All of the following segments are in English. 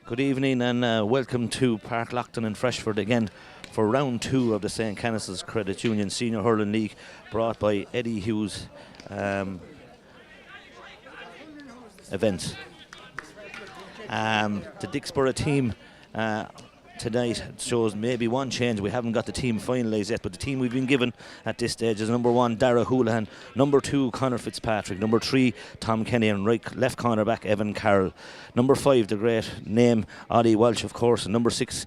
Good evening and welcome to Park Lockton in Freshford again for round 2 of the St. Canice's Credit Union Senior Hurling League, brought by Eddie Hughes events. The Dicksboro team tonight shows maybe one change. We haven't got the team finalised yet, but the team we've been given at this stage is number 1 Dara Houlihan, number 2 Conor Fitzpatrick, number 3 Tom Kenny, and left corner back Evan Carroll, number 5 the great name Ollie Walsh, of course, and number 6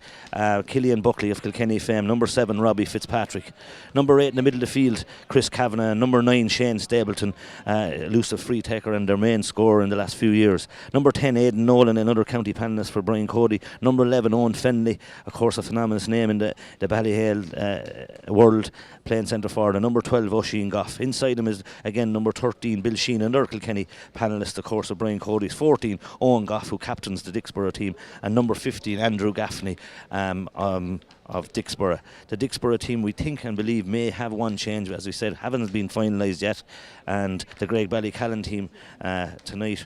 Killian Buckley of Kilkenny fame, number 7 Robbie Fitzpatrick, number 8 in the middle of the field Chris Kavanagh, and number 9 Shane Stapleton, elusive free taker and their main scorer in the last few years, number 10 Aidan Nolan, another county panellist for Brian Cody, number 11 Owen Fenley, of course a phenomenal name in the Ballycallan world, playing centre forward, and number 12 Oisin Goff. Inside him is again number 13 Bill Sheen, another Kilkenny panellist of course of Brian Cody's, 14 Owen Goff, who captains the Dicksboro team, and number 15 Andrew Gaffney of Dicksboro. The Dicksboro team, we think and believe, may have one change, as we said, haven't been finalised yet, and the Graigue Ballycallan team tonight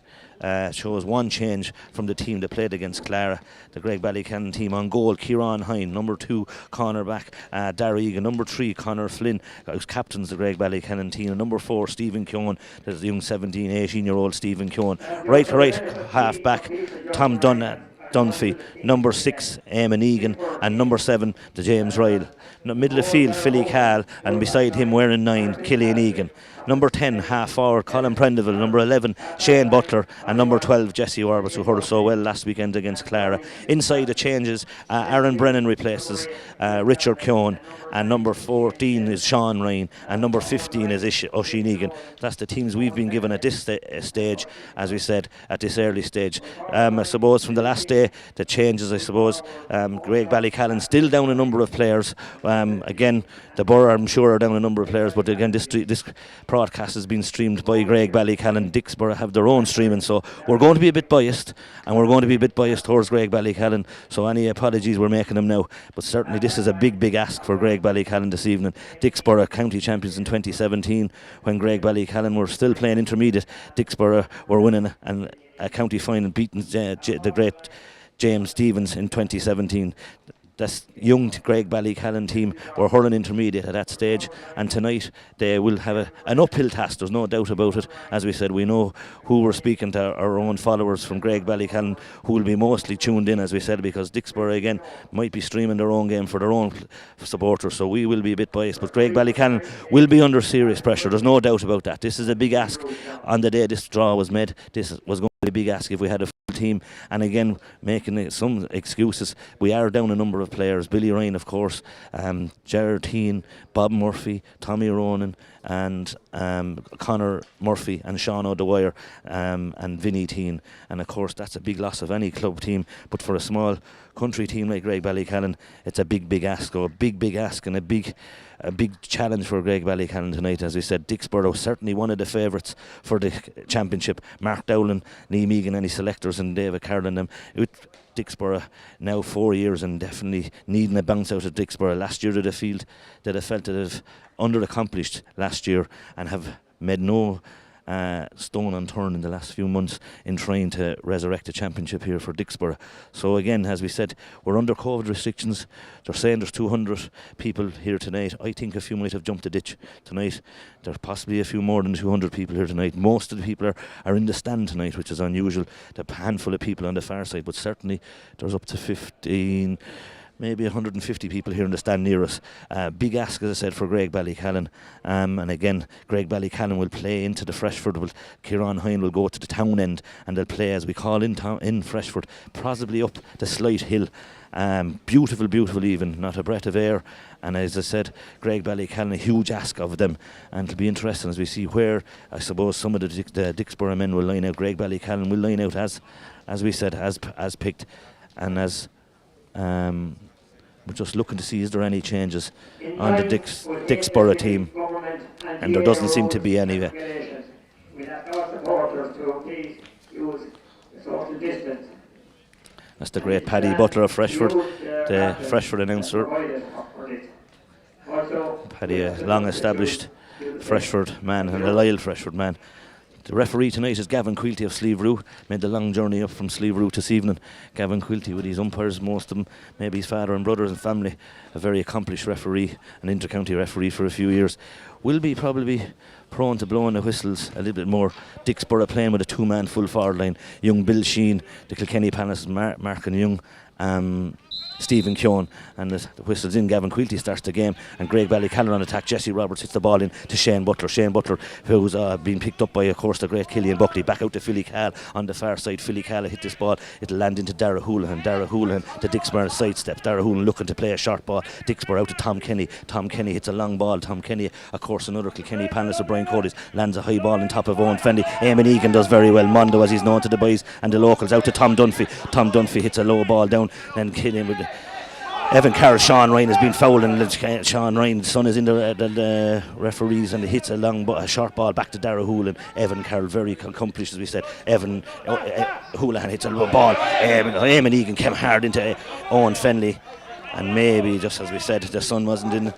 shows one change from the team that played against Clara. The Graigue Ballycallan team on goal Kieran Hine, number 2 cornerback Darragh Egan, number 3 Conor Flynn, who captains the Graigue Ballycallan team, and number 4 Stephen Keoghan, the young 18-year-old Stephen Keoghan. Right half back Tom Dunphy, number 6 Eamon Egan, and number 7 the James Ryle. Middle of field Philly Cahill, and beside him wearing 9 Killian Egan. Number 10 half forward Colin Prendeville, number 11 Shane Butler, and number 12 Jesse Orbis, who hurled so well last weekend against Clara. Inside the changes, Aaron Brennan replaces Richard Keoghan, and number 14 is Sean Ryan, and number 15 is Oisin Egan. That's the teams we've been given at this stage, as we said, at this early stage. I suppose from the last day, the changes, I suppose, Graigue Ballycallan still down a number of players. Again, the Borough, I'm sure, are down a number of players, but again, this broadcast has been streamed by Graigue Ballycallan. Dicksboro have their own streaming, so we're going to be a bit biased, and we're going to be a bit biased towards Graigue Ballycallan, so any apologies, we're making them now. But certainly this is a big ask for Graigue Ballycallan this evening. Dicksboro county champions in 2017, when Graigue Ballycallan were still playing intermediate. Dicksboro were winning a county final, beating the great James Stevens in 2017. This young Graigue Ballycallan team were hurling intermediate at that stage, and tonight they will have an uphill task, there's no doubt about it. As we said, we know who we're speaking to, our own followers from Graigue Ballycallan, who will be mostly tuned in, as we said, because Dicksboro again might be streaming their own game for their own supporters, so we will be a bit biased, but Graigue Ballycallan will be under serious pressure, there's no doubt about that. This is a big ask on the day this draw was made. This was going to be a big ask if we had a team, and again making some excuses, we are down a number of players. Billy Ryan, of course, Gerard Heen, Bob Murphy, Tommy Ronan, and Conor Murphy, and Sean O'Dwyer, and Vinnie Teen, and of course that's a big loss of any club team, but for a small country team like Graigue Ballycallan, it's a big ask, or a big ask, and a big challenge for Graigue Ballycallan tonight. As we said, Dicksboro certainly one of the favourites for the championship. Mark Dowling, Liam Megan, any selectors, and David Carroll and them. With Dicksboro now 4 years and definitely needing a bounce out of Dicksboro. Last year they felt that they've under-accomplished last year and have made no stone unturned in the last few months in trying to resurrect the championship here for Dicksboro. So again, as we said, we're under COVID restrictions. They're saying there's 200 people here tonight. I think a few might have jumped the ditch tonight. There's possibly a few more than 200 people here tonight. Most of the people are in the stand tonight, which is unusual. The handful of people on the far side, but certainly there's up to 15, maybe 150 people here in the stand near us. Big ask, as I said, for Graigue Ballycallan. And again, Graigue Ballycallan will play into the Freshford. Kieran Hine will go to the town end, and they'll play, as we call in Freshford, possibly up the slight hill. Beautiful even, not a breath of air. And as I said, Graigue Ballycallan, a huge ask of them, and it'll be interesting as we see where, I suppose, some of the Dicksboro men will line out. Graigue Ballycallan will line out as we said, as picked, and as we're just looking to see is there any changes on the Dicksboro team, and there doesn't seem to be any. That's the great Paddy Butler of Freshford, the Freshford announcer. Paddy, a long established Freshford man and a loyal Freshford man. The referee tonight is Gavin Quilty of Sleeve made the long journey up from Sleeve this evening. Gavin Quilty with his umpires, most of them, maybe his father and brothers and family, a very accomplished referee, an inter-county referee for a few years. Will be probably prone to blowing the whistles a little bit more. Dicksboro playing with a two-man full forward line. Young Bill Sheen, the Kilkenny Palace, Mark and Young, Stephen Keown, and the whistles in. Gavin Quilty starts the game, and Graigue Ballycallan on attack. Jesse Roberts hits the ball in to Shane Butler. Shane Butler, who's been picked up by, of course, the great Killian Buckley. Back out to Philly Cahill on the far side. Philly Cahill hit this ball. It'll land into Dara Houlihan. Dara Houlihan to Dicksboro sidestep. Dara Houlihan looking to play a short ball. Dicksboro out to Tom Kenny. Tom Kenny hits a long ball. Tom Kenny, of course, another Kilkenny panelist of Brian Cody's, lands a high ball on top of Owen Fendy. Eamon Egan does very well. Mondo, as he's known to the boys and the locals, out to Tom Dunphy. Tom Dunphy hits a low ball down and Killian with Evan Carroll. Sean Ryan has been fouled, and Sean Ryan's son is in the referees, and he hits a short ball back to Dara Houlihan. Evan Carroll, very accomplished, as we said. Evan Houlihan hits a low ball. Eamon Egan came hard into Owen Fenley, and maybe, just as we said, the son wasn't in.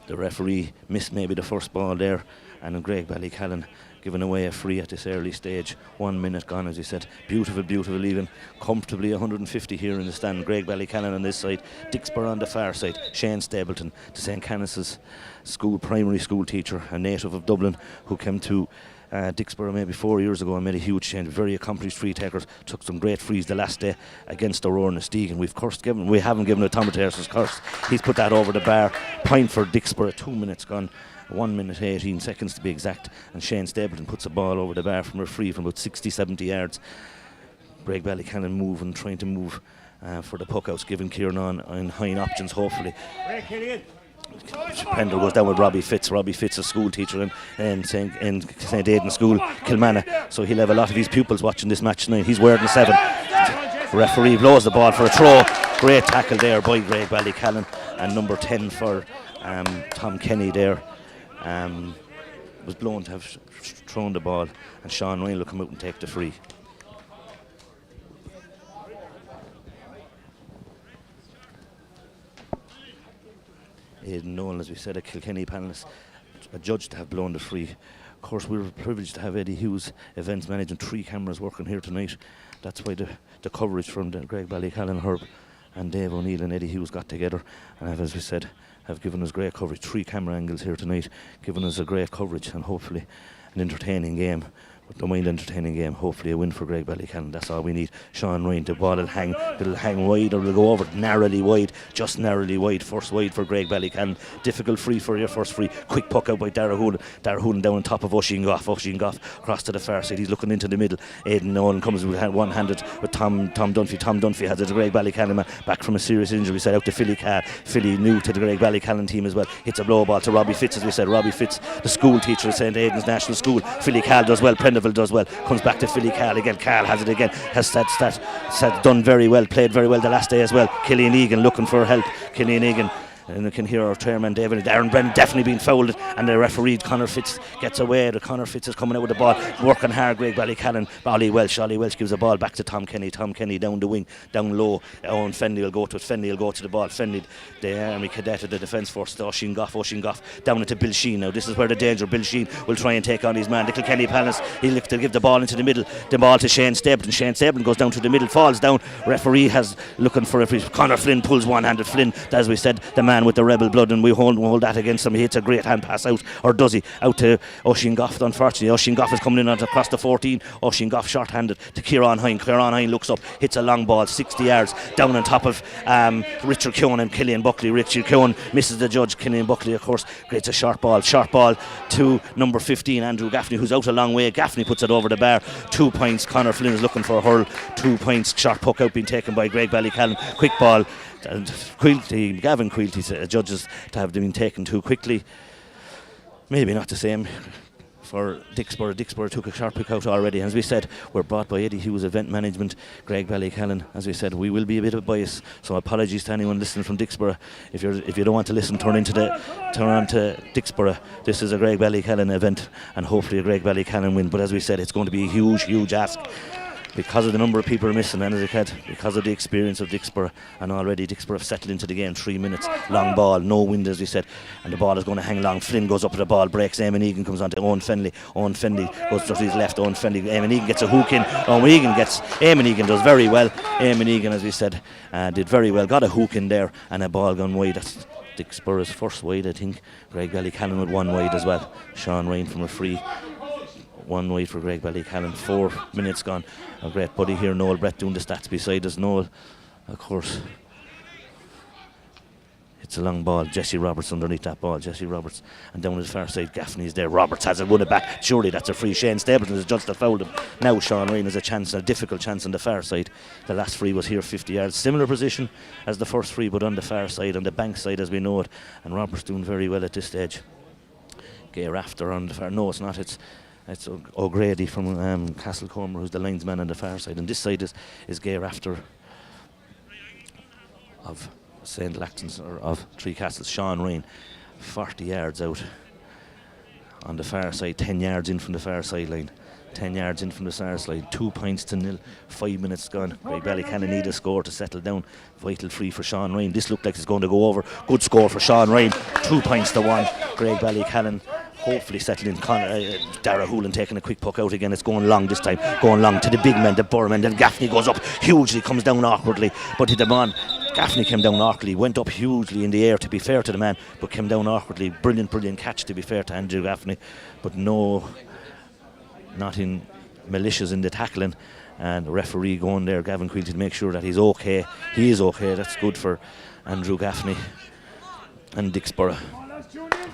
The referee missed maybe the first ball there, and Graigue Ballycallan giving away a free at this early stage. 1 minute gone, as he said. Beautiful even. Comfortably 150 here in the stand. Graigue Ballycallan on this side, Dicksboro on the far side. Shane Stapleton, the St. Canis's primary school teacher, a native of Dublin, who came to Dicksboro maybe 4 years ago and made a huge change. Very accomplished free takers, took some great frees the last day against Aurora and Stegan. We haven't given a Tom Terrace's curse. He's put that over the bar. Point for Dicksboro. 2 minutes gone. 1 minute 18 seconds to be exact, and Shane Stapleton puts a ball over the bar from a free from about 60-70 yards. Graigue Ballycallan trying to move for the puck outs, giving Kieran on high options, hopefully. Pender goes down with Robbie Fitz. Robbie Fitz, a school teacher in St. Aidan School, Kilmanagh, so he'll have a lot of his pupils watching this match tonight. He's wearing the 7. Referee blows the ball for a throw. Great tackle there by Graigue Ballycallan, and number 10 for Tom Kenny there. Was blown to have thrown the ball, and Sean Ryan will come out and take the free. Aidan Nolan, as we said, a Kilkenny panelist, a judge to have blown the free. Of course, we were privileged to have Eddie Hughes, events management, 3 cameras working here tonight. That's why the coverage from Graigue Ballycallan, Herb and Dave O'Neill and Eddie Hughes got together, and as we said, have given us great coverage. 3 camera angles here tonight, giving us a great coverage, and hopefully an entertaining game. Don't mind entertaining game. Hopefully a win for Graigue Ballycallan. That's all we need. Sean Ryan, the ball will hang. It'll hang wide, or it'll go over narrowly wide. Just narrowly wide. First wide for Graigue Ballycallan. Difficult free for your first free. Quick puck out by Dara Houlihan. Dara Houlihan down on top of Oisin Goff. Oisin Goff across to the far side. He's looking into the middle. Aidan Nolan comes with one-handed with Tom Dunphy. Tom Dunphy has it. The Graigue Ballycallan man back from a serious injury. We said out to Philly Cahill. Philly new to the Graigue Ballycallan team as well. Hits a blow ball to Robbie Fitz, as we said. Robbie Fitz, the school teacher at St. Aidan's National School. Philly Cahill does well. Prendeville does well. Comes back to Philly Cahill again. Cahill has it again. Has done very well. Played very well the last day as well. Killian Egan looking for help. Killian Egan. And we can hear our chairman David. Aaron Brennan definitely being fouled, and the referee Conor Fitz gets away. The Conor Fitz is coming out with the ball, working hard. Graigue Ballycallan. Ollie Welsh gives the ball back to Tom Kenny. Tom Kenny down the wing, down low. Owen Fenley will go to it. Fenley will go to the ball. Fenley, the army cadet of the defence force, to Oisin Goff down into Bill Sheen. Now this is where the danger. Bill Sheen will try and take on his man. The Kilkenny Palace. He'll look to give the ball into the middle. The ball to Shane Stapleton. Shane Stapleton goes down to the middle, falls down. Referee has looking for a free. Conor Flynn pulls one-handed. Flynn, as we said, the man with the rebel blood, and we hold that against him. He hits a great hand pass out, or does he? Out to Oisin Goff. Unfortunately, Oisin Goff is coming in across the 14. Oisin Goff short-handed to Kieran Hine. Kieran Hine looks up, hits a long ball, 60 yards, down on top of Richard Keown and Killian Buckley. Richard Keown misses the judge. Killian Buckley, of course, creates a short ball to number 15, Andrew Gaffney, who's out a long way. Gaffney puts it over the bar. 2 points. Conor Flynn is looking for a hurl. 2 points. Short puck out being taken by Graigue Ballycallan. Quick ball. And Gavin Quilty judges to have been taken too quickly. Maybe not the same for Dicksboro. Dicksboro took a sharp pick out already. As we said, we're brought by Eddie Hughes Event Management, Graigue Ballycallan. As we said, we will be a bit of bias, so apologies to anyone listening from Dicksboro. If you don't want to listen, turn on to Dicksboro. This is a Graigue Ballycallan event, and hopefully a Graigue Ballycallan win. But as we said, it's going to be a huge ask. because of the number of people missing, and as I said, because of the experience of Dicksboro, and already Dicksboro have settled into the game. 3 minutes, long ball, no wind as we said, and the ball is going to hang long. Flynn goes up with the ball, breaks. Eamon Egan comes on to Owen Fenley. Owen Fenley goes to his left. Owen Fenley, Eamon Egan gets a hook in. Eamon Egan does very well. Eamon Egan, as we said, did very well. Got a hook in there, and a ball gone wide. That's Dicksboro's first wide, I think. Graigue Ballycallan with 1 wide as well. Sean Ryan from a free. 1 wide for Graigue Ballycallan. 4 minutes gone. A great buddy here, Noel Brett, doing the stats beside us. Noel, of course. It's a long ball. Jesse Roberts underneath that ball. Jesse Roberts. And down the far side, Gaffney's there. Roberts has it, won it back. Surely that's a free. Shane Stapleton has just fouled him. Now Sean Ryan has a chance, a difficult chance on the far side. The last free was here 50 yards. Similar position as the first free, but on the far side, on the bank side as we know it. And Roberts doing very well at this stage. Gay Rafter on the far. No, it's not. It's O'Grady from Castlecomer, who's the linesman on the far side. And this side is Gay Rafter of St. Lactons, or of Three Castles. Sean Ryan, 40 yards out on the far side, 10 yards in from the far sideline. 10 yards in from the far side, 2 points to 0, 5 minutes gone. Graigue Ballycallan need a score to settle down. Vital free for Sean Ryan. This looked like it's going to go over. Good score for Sean Ryan, 2 points to 1. Graigue Ballycallan hopefully settling in. Dara Hoolan taking a quick puck out again. It's going long this time, going long to the big man, the Burman. Then Gaffney goes up hugely, comes down awkwardly, but hit him on. Gaffney came down awkwardly, went up hugely in the air, to be fair to the man, but came down awkwardly. Brilliant catch, to be fair to Andrew Gaffney, but nothing malicious in the tackling. And the referee going there, Gavin Quilty, to make sure that he's okay. He is okay. That's good for Andrew Gaffney and Dicksboro.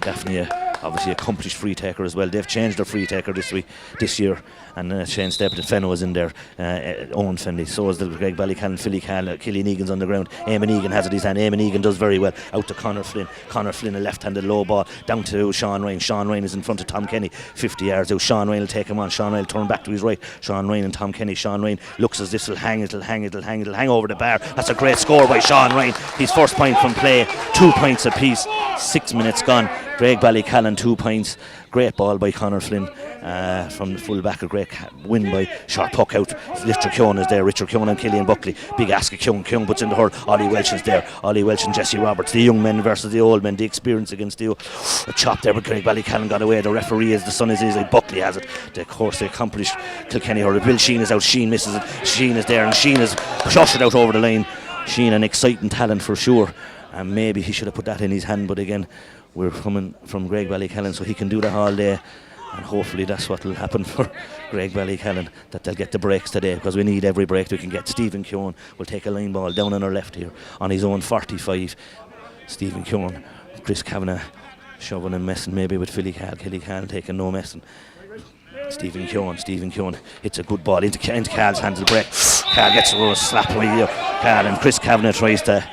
Gaffney, obviously accomplished free taker as well. They've changed their free taker this year, and Shane Stapleton, Fenno is in there, Owen Fenley. So is the Graigue Ballycallan, Philly Killian Egan's on the ground. Eamon Egan has it in his hand. Eamon Egan does very well. Out to Conor Flynn. Conor Flynn, a left-handed low ball down to Sean Ryan. Sean Ryan is in front of Tom Kenny, 50 yards out. Sean Ryan will take him on. Sean Ryan will turn back to his right. Sean Ryan and Tom Kenny. Sean Ryan looks as this will hang. It'll hang over the bar. That's a great score by Sean Ryan. His first point from play. 2 points apiece. 6 minutes gone. Graigue Ballycallan 2 points. Great ball by Conor Flynn from the full back. A great win by short puck out. Richard Keown is there. Richard Keown and Killian Buckley. Big ask of Keown puts in the hurl. Ollie Welch is there. Ollie Welch and Jesse Roberts. The young men versus the old men. The experience against the a chop there, but Graigue Ballycallan got away. The referee is the son is Izzy. Buckley has it. Of course they accomplished Kilkenny hurl. Bill Sheen is out. Sheen misses it. Sheen is there, and Sheen is pushed it out over the line. Sheen, an exciting talent for sure. And maybe he should have put that in his hand, but again, we're coming from Graigue Ballycallan, so he can do that all day, and hopefully that's what will happen for Graigue Ballycallan, that they'll get the breaks today, because we need every break we can get. Stephen Keown will take a line ball down on our left here on his own 45. Stephen Keown, Chris Kavanagh shoving and messing maybe with Killy Cahill taking no messing. Stephen Keown hits a good ball into Carl's hands, the break. Carl gets a slap away here. Carl, and Chris Kavanagh tries to.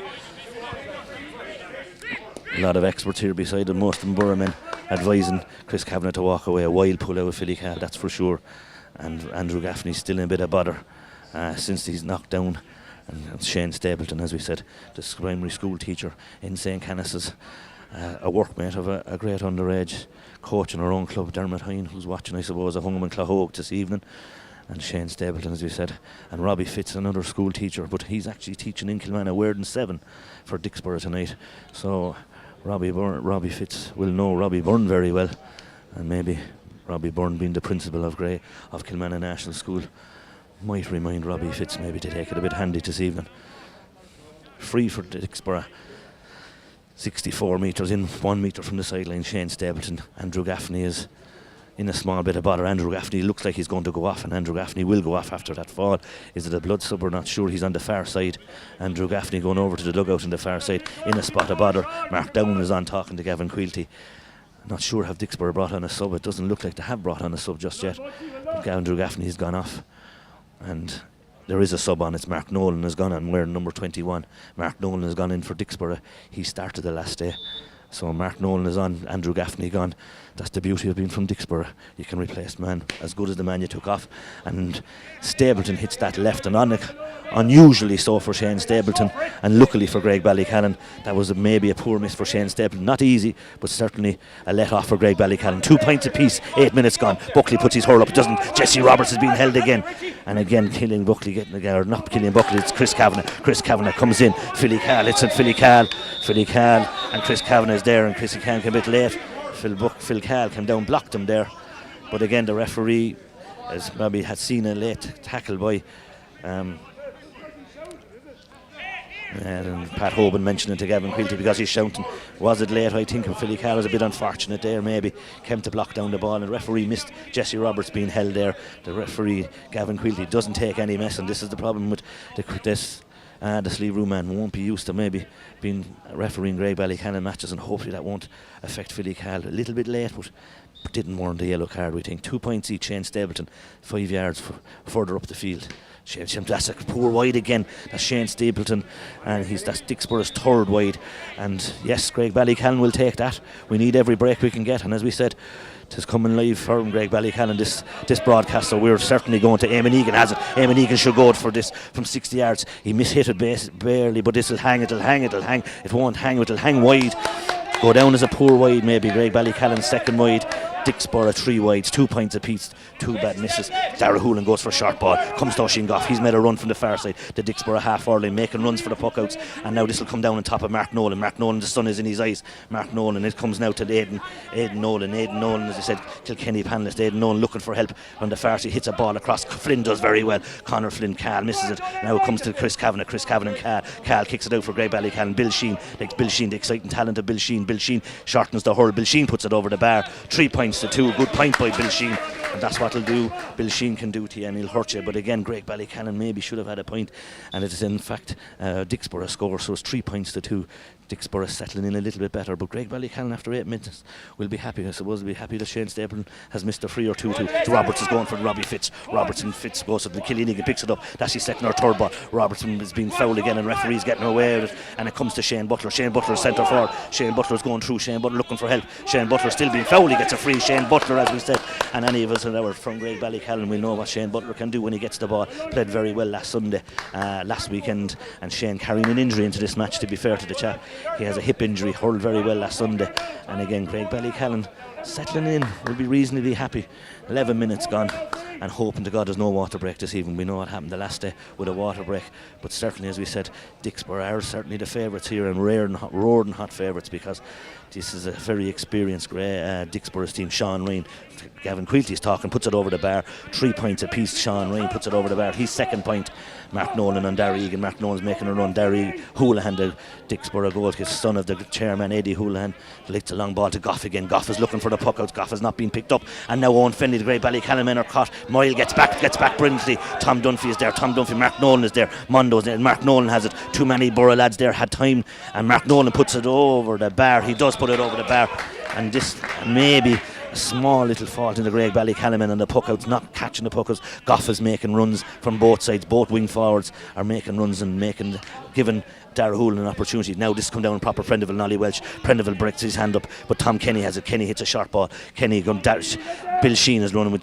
A lot of experts here beside him, most of them Borough men, advising Chris Kavanagh to walk away. A wild pull out of Philly Cahill, that's for sure. And Andrew Gaffney's still in a bit of bother since he's knocked down. And Shane Stapleton, as we said, the primary school teacher in St. Canis's, a workmate of a great underage coach in our own club, Dermot Hine, who's watching, I suppose, at home in Clahogue this evening. And Shane Stapleton, as we said, and Robbie Fitz, another school teacher, but he's actually teaching in Kilmanagh, Weirden 7 for Dicksboro tonight. So Robbie Fitz will know Robbie Byrne very well, and maybe Robbie Byrne, being the principal of Kilmanagh National School, might remind Robbie Fitz maybe to take it a bit handy this evening. Free for Dicksboro, 64 metres in, 1 metre from the sideline. Shane Stapleton. Andrew Gaffney is in a small bit of bother. Andrew Gaffney looks like he's going to go off, and Andrew Gaffney will go off after that fall. Is it a blood sub or not sure? He's on the far side. Andrew Gaffney going over to the dugout on the far side in a spot of bother. Mark Down is on talking to Gavin Quilty. Not sure have Dicksboro brought on a sub. It doesn't look like they have brought on a sub just yet, but Andrew Gaffney has gone off, and there is a sub on. It's Mark Nolan has gone on, wearing number 21. Mark Nolan has gone in for Dicksboro. He started the last day. So Mark Nolan is on, Andrew Gaffney gone. That's the beauty of being from Dicksboro. You can replace man as good as the man you took off. And Stapleton hits that left, and on unusually so for Shane Stapleton, and luckily for Graigue Ballycallan, that was maybe a poor miss for Shane Stapleton. Not easy, but certainly a let off for Graigue Ballycallan. 2 points apiece, 8 minutes gone. Buckley puts his hurl up, it doesn't. Jesse Roberts is being held again, and again Killian Buckley getting again, or not Killian Buckley, it's Chris Kavanagh. Chris Kavanagh comes in, Philly Cahill, it's at Philly Cahill, and Chris Kavanagh is there, and Chris Cahill came a bit late. Phil Cahill came down, blocked him there, but again the referee has maybe had seen a late tackle by and Pat Hoban mentioned it to Gavin Quilty because he's shouting, was it late? I think Philly Carr was a bit unfortunate there, maybe came to block down the ball, and the referee missed Jesse Roberts being held there. The referee Gavin Quilty doesn't take any mess, and this is the problem with the Slieve Room man won't be used to maybe being refereeing Graigue Ballycallan matches, and hopefully that won't affect Philly Carr. A little bit late, but didn't warrant the yellow card, we think. 2 points each, Shane Stapleton, 5 yards further up the field. That's a poor wide again. That's Shane Stapleton, and that's Dicksboro's third wide. And yes, Graigue Ballycallan will take that. We need every break we can get, and as we said, it is coming live from Graigue Ballycallan, this broadcast, so we're certainly going to. Eamon Egan has it. Eamon Egan should go for this from 60 yards. He mishit it barely, but this will hang. It won't hang, it'll hang wide. Go down as a poor wide, maybe. Graigue Ballycallan's second wide. Dicksboro 3 wides, 2 points apiece, 2 bad misses. Darragh Hoolan goes for a short ball, comes to Oisin Goff. He's made a run from the far side. The Dicksboro half forward line making runs for the puck outs, and now this will come down on top of Mark Nolan. Mark Nolan, the sun is in his eyes. Mark Nolan, it comes now to Aidan Nolan. Aidan Nolan, as I said, Kilkenny panellist. Aidan Nolan looking for help on the far side, hits a ball across. Flynn does very well. Conor Flynn, Carl misses it. Now it comes to Chris Kavanagh and Carl. Carl kicks it out for Graigue Ballycallan. Bill Sheen, the exciting talent of Bill Sheen. Bill Sheen shortens the hurl. Bill Sheen puts it over the bar. 3 points to 2. Good point by Bill Sheen, and that's what he'll do. Bill Sheen can do to you, and he'll hurt you. But again, Graigue Ballycallan maybe should have had a point, and it is in fact Dicksboro score, so it's 3 points to 2. Dicksboro settling in a little bit better, but Graigue Ballycallan after 8 minutes will be happy. I suppose will be happy that Shane Stapleton has missed a free or two. Roberts is going for Robbie Fitz. Robertson Fitz goes to the Killian Egan, picks it up. That's his second or third ball. Robertson is being fouled again, and referee's getting away with it, and it comes to Shane Butler. Shane Butler centre forward. Shane Butler's going through. Shane Butler looking for help. Shane Butler still being fouled. He gets a free. Shane Butler, as we said, and any of us that are from Graigue Ballycallan will know what Shane Butler can do when he gets the ball. Played very well last weekend, and Shane carrying an injury into this match, to be fair to the chap. He has a hip injury, hurled very well last Sunday, and again Graigue Ballycallan settling in, will be reasonably happy. 11 minutes gone, and hoping to God there's no water break this evening. We know what happened the last day with a water break, but certainly, as we said, Dicksboro are certainly the favourites here, and roaring hot favourites, because this is a very experienced Dicksboro's team. Sean Ryan, Gavin Quilty's talking, puts it over the bar. 3 points apiece. Sean Ryan puts it over the bar. His second point. Mark Nolan and Darragh Egan. Mark Nolan's making a run. Darragh Houlihan, the Dicksboro goalkeeper, son of the chairman Eddie Houlihan, lights a long ball to Goff again. Goff is looking for the puck outs. Goff has not been picked up, and now Owen Fennelly, the Graigue Ballycallan men are caught. Moyle gets back brilliantly. Tom Dunphy is there. Mark Nolan is there. Mondo's there. Mark Nolan has it. Too many Borough lads there had time, and Mark Nolan puts it over the bar. He does put it over the bar, and this maybe a small little fault in the Graigue Ballycallan men, and the puck outs not catching the puck outs. Goff is making runs from both sides. Both wing forwards are making runs and giving Darragh Hoolan an opportunity. Now this come down proper Prendeville and Ollie Welch. Prendeville breaks his hand up, but Tom Kenny has it. Kenny hits a short ball. Kenny going dash. Bill Sheen is running with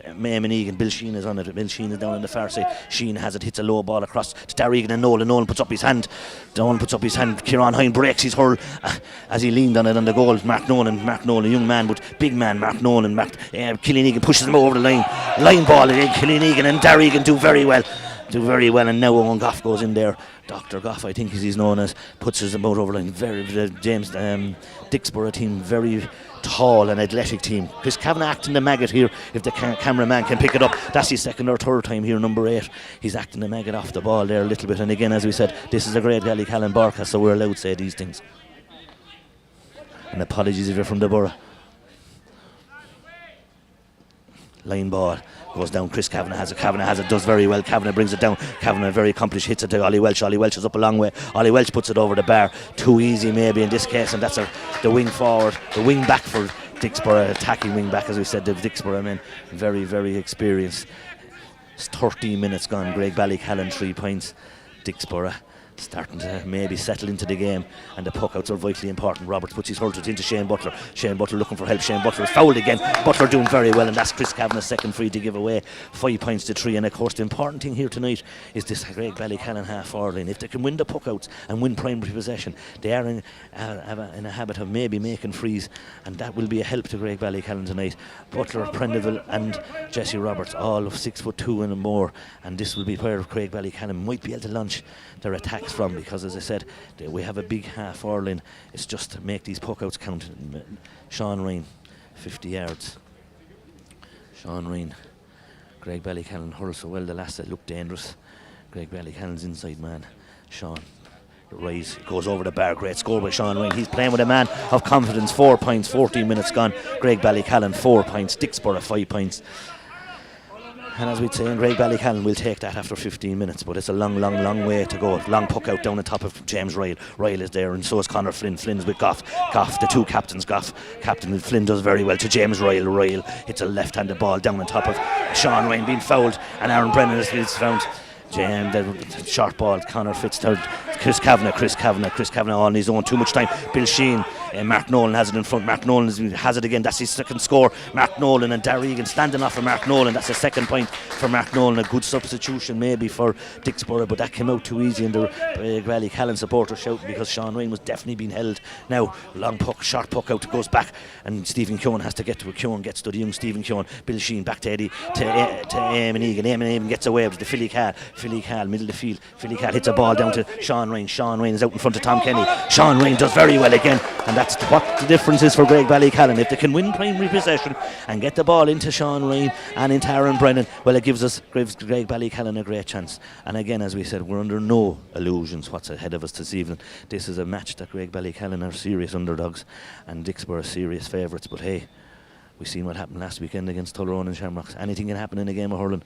Eamon Egan. Bill Sheen is on it. Bill Sheen is down on the far side. Sheen has it, hits a low ball across to Darragh Egan and Nolan. Nolan puts up his hand. Kieran Hine breaks his hurl as he leaned on it on the goal. Mark Nolan, young man, but big man. Mark Nolan. Killian Egan pushes him over the line. Line ball again. Killian Egan and Darragh Egan do very well, and now Owen Goff goes in there. Dr. Goff, I think as he's known as, puts his boat over the line. James Dicksboro team, very tall and athletic team. Chris Kavanagh acting the maggot here, if the cameraman can pick it up. That's his second or third time here, number 8. He's acting the maggot off the ball there a little bit, and again, as we said, this is a Graigue Ballycallan broadcast, so we're allowed to say these things. And apologies if you're from the borough. Line ball goes down. Chris Kavanagh has it, does very well. Kavanagh brings it down. Kavanagh very accomplished, hits it to Ollie Welch. Ollie Welch is up a long way. Ollie Welch puts it over the bar. Too easy maybe in this case, and that's the wing forward, the wing back for Dicksboro, attacking wing back, as we said. The Dicksboro men very, very experienced. It's 13 minutes gone. Graigue Ballycallan 3 points. Dicksboro starting to maybe settle into the game, and the puck outs are vitally important. Roberts puts his hurls into Shane Butler. Shane Butler looking for help. Shane Butler is fouled again. Butler doing very well, and that's Chris Kavanagh's second free to give away 5 points to 3. And of course the important thing here tonight is this Graigue Ballycallan half forward line. If they can win the puck outs and win primary possession, they are in a habit of maybe making frees, and that will be a help to Graigue Ballycallan tonight. Butler, Prendeville and Jesse Roberts, all of 6'2" and more, and this will be where Graigue Ballycallan might be able to launch their attacks from, because as I said, we have a big half forward line. It's just to make these puck outs count. Sean Ryan, 50 yards. Sean Ryan. Graigue Ballycallan hurls so well, the last that looked dangerous. Graigue Ballycallan's inside man. Sean. Rise goes over the bar. Great score by Sean Ryan. He's playing with a man of confidence. 4 points, 14 minutes gone. Graigue Ballycallan 4 points. Dicksboro 5 points. And as we'd say, Graigue Ballycallan will take that after 15 minutes, but it's a long way to go. Long puck out down on top of James Ryle. Ryle is there, and so is Conor Flynn. Flynn's with Goff. Goff, the two captains. Goff, Captain Flynn does very well to James Ryle. Ryle hits a left-handed ball down on top of Sean Ryan being fouled, and Aaron Brennan is found. The short ball, Conor Fitz to Chris Kavanagh on his own, too much time. Bill Sheehan, Mark Nolan has it in front. Mark Nolan has it again, that's his second score. Mark Nolan and Darragh Egan standing off for Mark Nolan. That's a second point for Mark Nolan. A good substitution maybe for Dicksboro, but that came out too easy, and the Ballycallan supporters shouting because Sean Ryan was definitely being held. Now long puck, short puck out, goes back, and Stephen Keoghan has to get to it. Keoghan gets to the young Stephen Keoghan. Bill Sheehan back to Eddie, to Eamon Egan. Eamon Egan gets away with the Philly Cal, middle of the field. Philly Cal hits a ball down to Sean Ryan. Sean Ryan is out in front of Tom Kenny. Sean Ryan does very well again, and that's what the difference is for Graigue Ballycallan. If they can win primary possession and get the ball into Sean Ryan and into Aaron Brennan, well, it gives Graigue Ballycallan a great chance. And again, as we said, we're under no illusions what's ahead of us this evening. This is a match that Graigue Ballycallan are serious underdogs and Dicksboro are serious favourites, but hey, we've seen what happened last weekend against Tullerone and Shamrocks. Anything can happen in a game of hurling.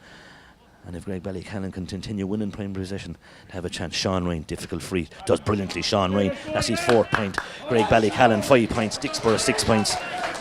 And if Graigue Ballycallan can continue winning prime possession, have a chance. Sean Ryan, difficult free, does brilliantly. Sean Ryan, that's his 4th point. Graigue Ballycallan 5 points, Dicksboro 6 points.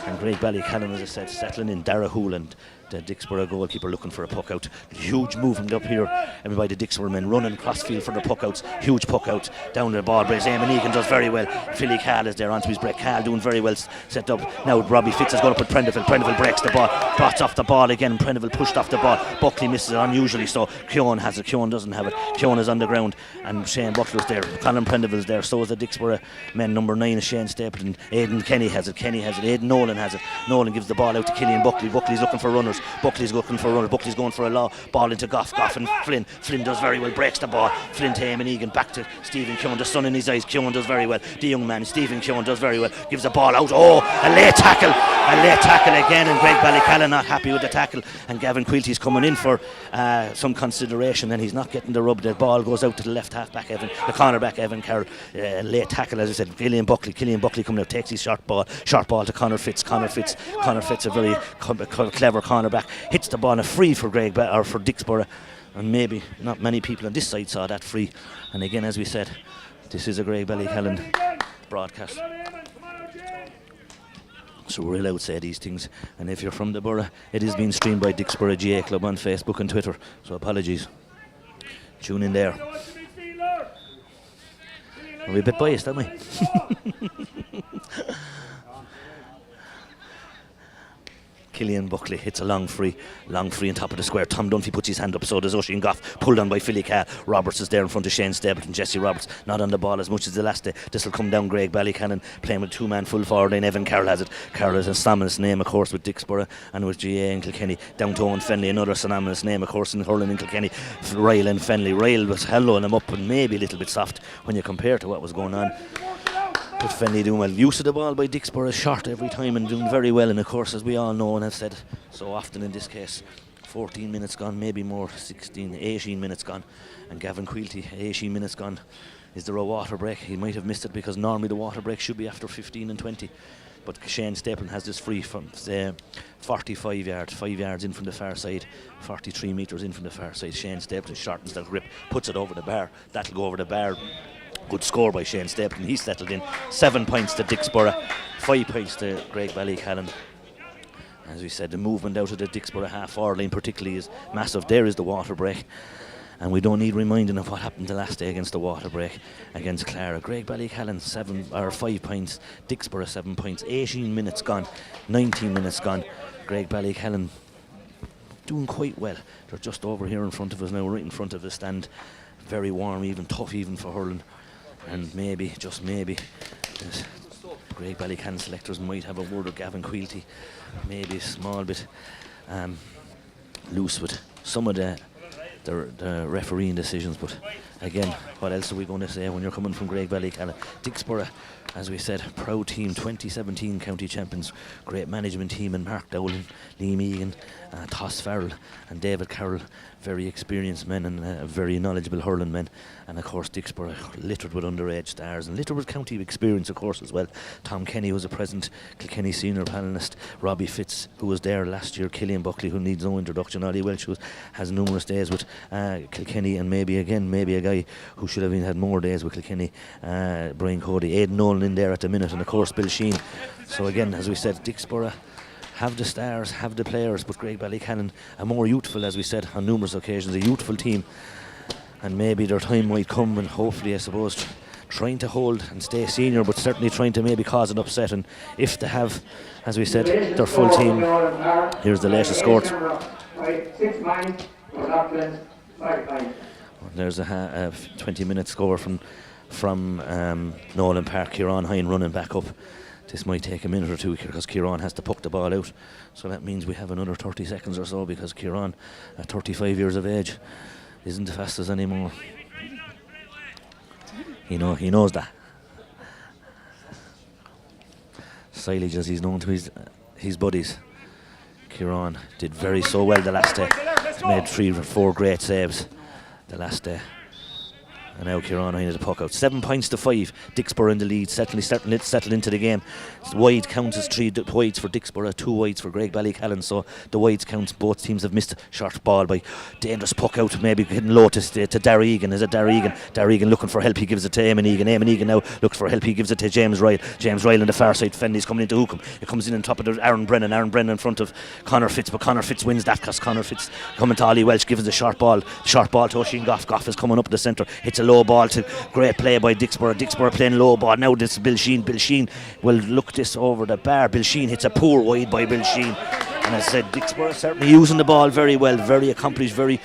And Graigue Ballycallan, as I said, settling in. Darragh Hoolan, the Dicksboro goalkeeper, looking for a puck out. Huge movement up here, and by the Dicksboro men running cross field for the puck outs. Huge puck out down the ball. Eamon Egan does very well. Philly Cal is there onto his break. Cal doing very well, set up. Now Robbie Fitz is going up with Prendeville. Prendeville breaks the ball, bots off the ball again. Prendeville pushed off the ball. Buckley misses it unusually, so Keoghan has it. Keoghan doesn't have it. Keoghan is on the ground, and Shane Butler's there. Colin Prendeville's there. So is the Dicksboro men. Number 9 is Shane Stapleton. Aidan Kenny has it. Aidan Nolan has it. Nolan gives the ball out to Killian Buckley. Buckley's looking for runners. Buckley's looking for runners. Buckley's going for a ball into Goff. Goff and Flynn. Flynn does very well, breaks the ball. Flynn to Eamon Egan, back to Stephen Keoghan. The sun in his eyes. Keoghan does very well. The young man, Stephen Keoghan, does very well. Gives the ball out. Oh, a late tackle. A late tackle again, and Graigue Ballycallan not happy with the tackle. And Gavin Quilty's coming in for some consideration, and he's not getting the rub. The ball goes out to the left half back, the cornerback Evan Carroll. Late tackle, as I said. Killian Buckley coming out, takes his short ball to Conor Fitz. Conor Fitz, a very clever cornerback, hits the ball, a free for for Dicksboro, and maybe not many people on this side saw that free. And again, as we said, this is a Graigue Ballycallan broadcast, so we're allowed to say these things. And if you're from the borough, it is being streamed by Dicksboro GA Club on Facebook and Twitter, so apologies. Tune in there. Are we a bit biased, aren't we? Killian Buckley hits a long free on top of the square. Tom Dunphy puts his hand up, so does Oisin Goff, pulled on by Philly Cal. Roberts is there in front of Shane Stapleton. Jesse Roberts not on the ball as much as the last day. This will come down Graigue Ballycallan playing with 2-man full forward line. Evan Carroll has it. Carroll is a synonymous name, of course, with Dicksboro and with GA and Kilkenny. Down to Owen Fenley, another synonymous name, of course, in hurling in Kilkenny. Ryle and Fenley. Ryle was helloing him up and maybe a little bit soft when you compare to what was going on. But Fenley doing well. Use of the ball by Dicksboro, short every time and doing very well. And of course, as we all know and have said so often in this case, 14 minutes gone, maybe more, 18 minutes gone. And Gavin Quilty, 18 minutes gone. Is there a water break? He might have missed it, because normally the water break should be after 15 and 20. But Shane Stapleton has this free from 45 yards, 5 yards in from the far side, 43 metres in from the far side. Shane Stapleton shortens the grip, puts it over the bar. That'll go over the bar. Good score by Shane Stapleton. He's settled in. 7 points to Dicksboro, 5 points to Graigue Ballycallan. As we said, the movement out of the Dicksboro half-forward line particularly is massive. There is the water break. And we don't need reminding of what happened the last day against the water break against Clara. Graigue Ballycallan 5 points, Dicksboro 7 points, 18 minutes gone, 19 minutes gone. Graigue Ballycallan doing quite well. They're just over here in front of us now, right in front of the stand. Very warm, even tough even for hurling. And maybe, just maybe, Graigue Ballycallan selectors might have a word with Gavin Quilty. Maybe a small bit loose with some of the refereeing decisions, but again, what else are we going to say when you're coming from Graigue Ballycallan? Dicksboro, as we said, proud team, 2017 county champions, great management team, and Mark Dowling, Liam Egan, Toss Farrell and David Carroll, very experienced men and very knowledgeable hurling men. And of course Dicksboro littered with underage stars and littered with county experience of course as well. Tom Kenny was a present Kilkenny senior panellist, Robbie Fitz who was there last year, Killian Buckley who needs no introduction, Ollie Welch who has numerous days with Kilkenny, and maybe a guy who should have had more days with Kilkenny, Brian Cody, Aidan Nolan in there at the minute, and of course Bill Sheen. So again, as we said, Dicksboro have the stars, have the players, but Graigue Ballycallan are more youthful, as we said on numerous occasions, a youthful team, and maybe their time might come, and hopefully I suppose trying to hold and stay senior, but certainly trying to maybe cause an upset. And if they have, as we said, their full team, here's the latest scores. There's a 20-minute score from Nolan Park. Kieran Hine running back up. This might take a minute or two because Kieran has to puck the ball out, so that means we have another 30 seconds or so, because Kieran, at 35 years of age, isn't the fastest anymore. He knows that. Silage, as he's known to his buddies. Kieran did so well the last day. He's made 3 or 4 great saves the last day. And now Kieran Hine has a puck out. 7 points to 5. Dicksboro in the lead. Certainly starting to settle into the game. Wide counts as 3 wides for Dicksboro, 2 wides for Graigue Ballycallan. So the wides counts. Both teams have missed a short ball by dangerous puck out. Maybe getting low to Dara Egan. Is it Dara Egan? Dara Egan looking for help. He gives it to Eamon Egan. Eamon Egan now looks for help. He gives it to James Ryle. James Ryle on the far side. Fenley's coming into Hookham. It comes in on top of Aaron Brennan. Aaron Brennan in front of Conor Fitz. But Conor Fitz wins that because Conor Fitz coming to Ollie Welch. Gives a short ball. Short ball to Oisin Goff. Goff is coming up the centre. Hits a low ball to great play by Dicksboro. Dicksboro playing low ball. Now this is Bill Sheen. Bill Sheen will look this over the bar. Bill Sheen hits a poor wide by Bill Sheen. And as I said, Dicksboro certainly using the ball very well, very accomplished, very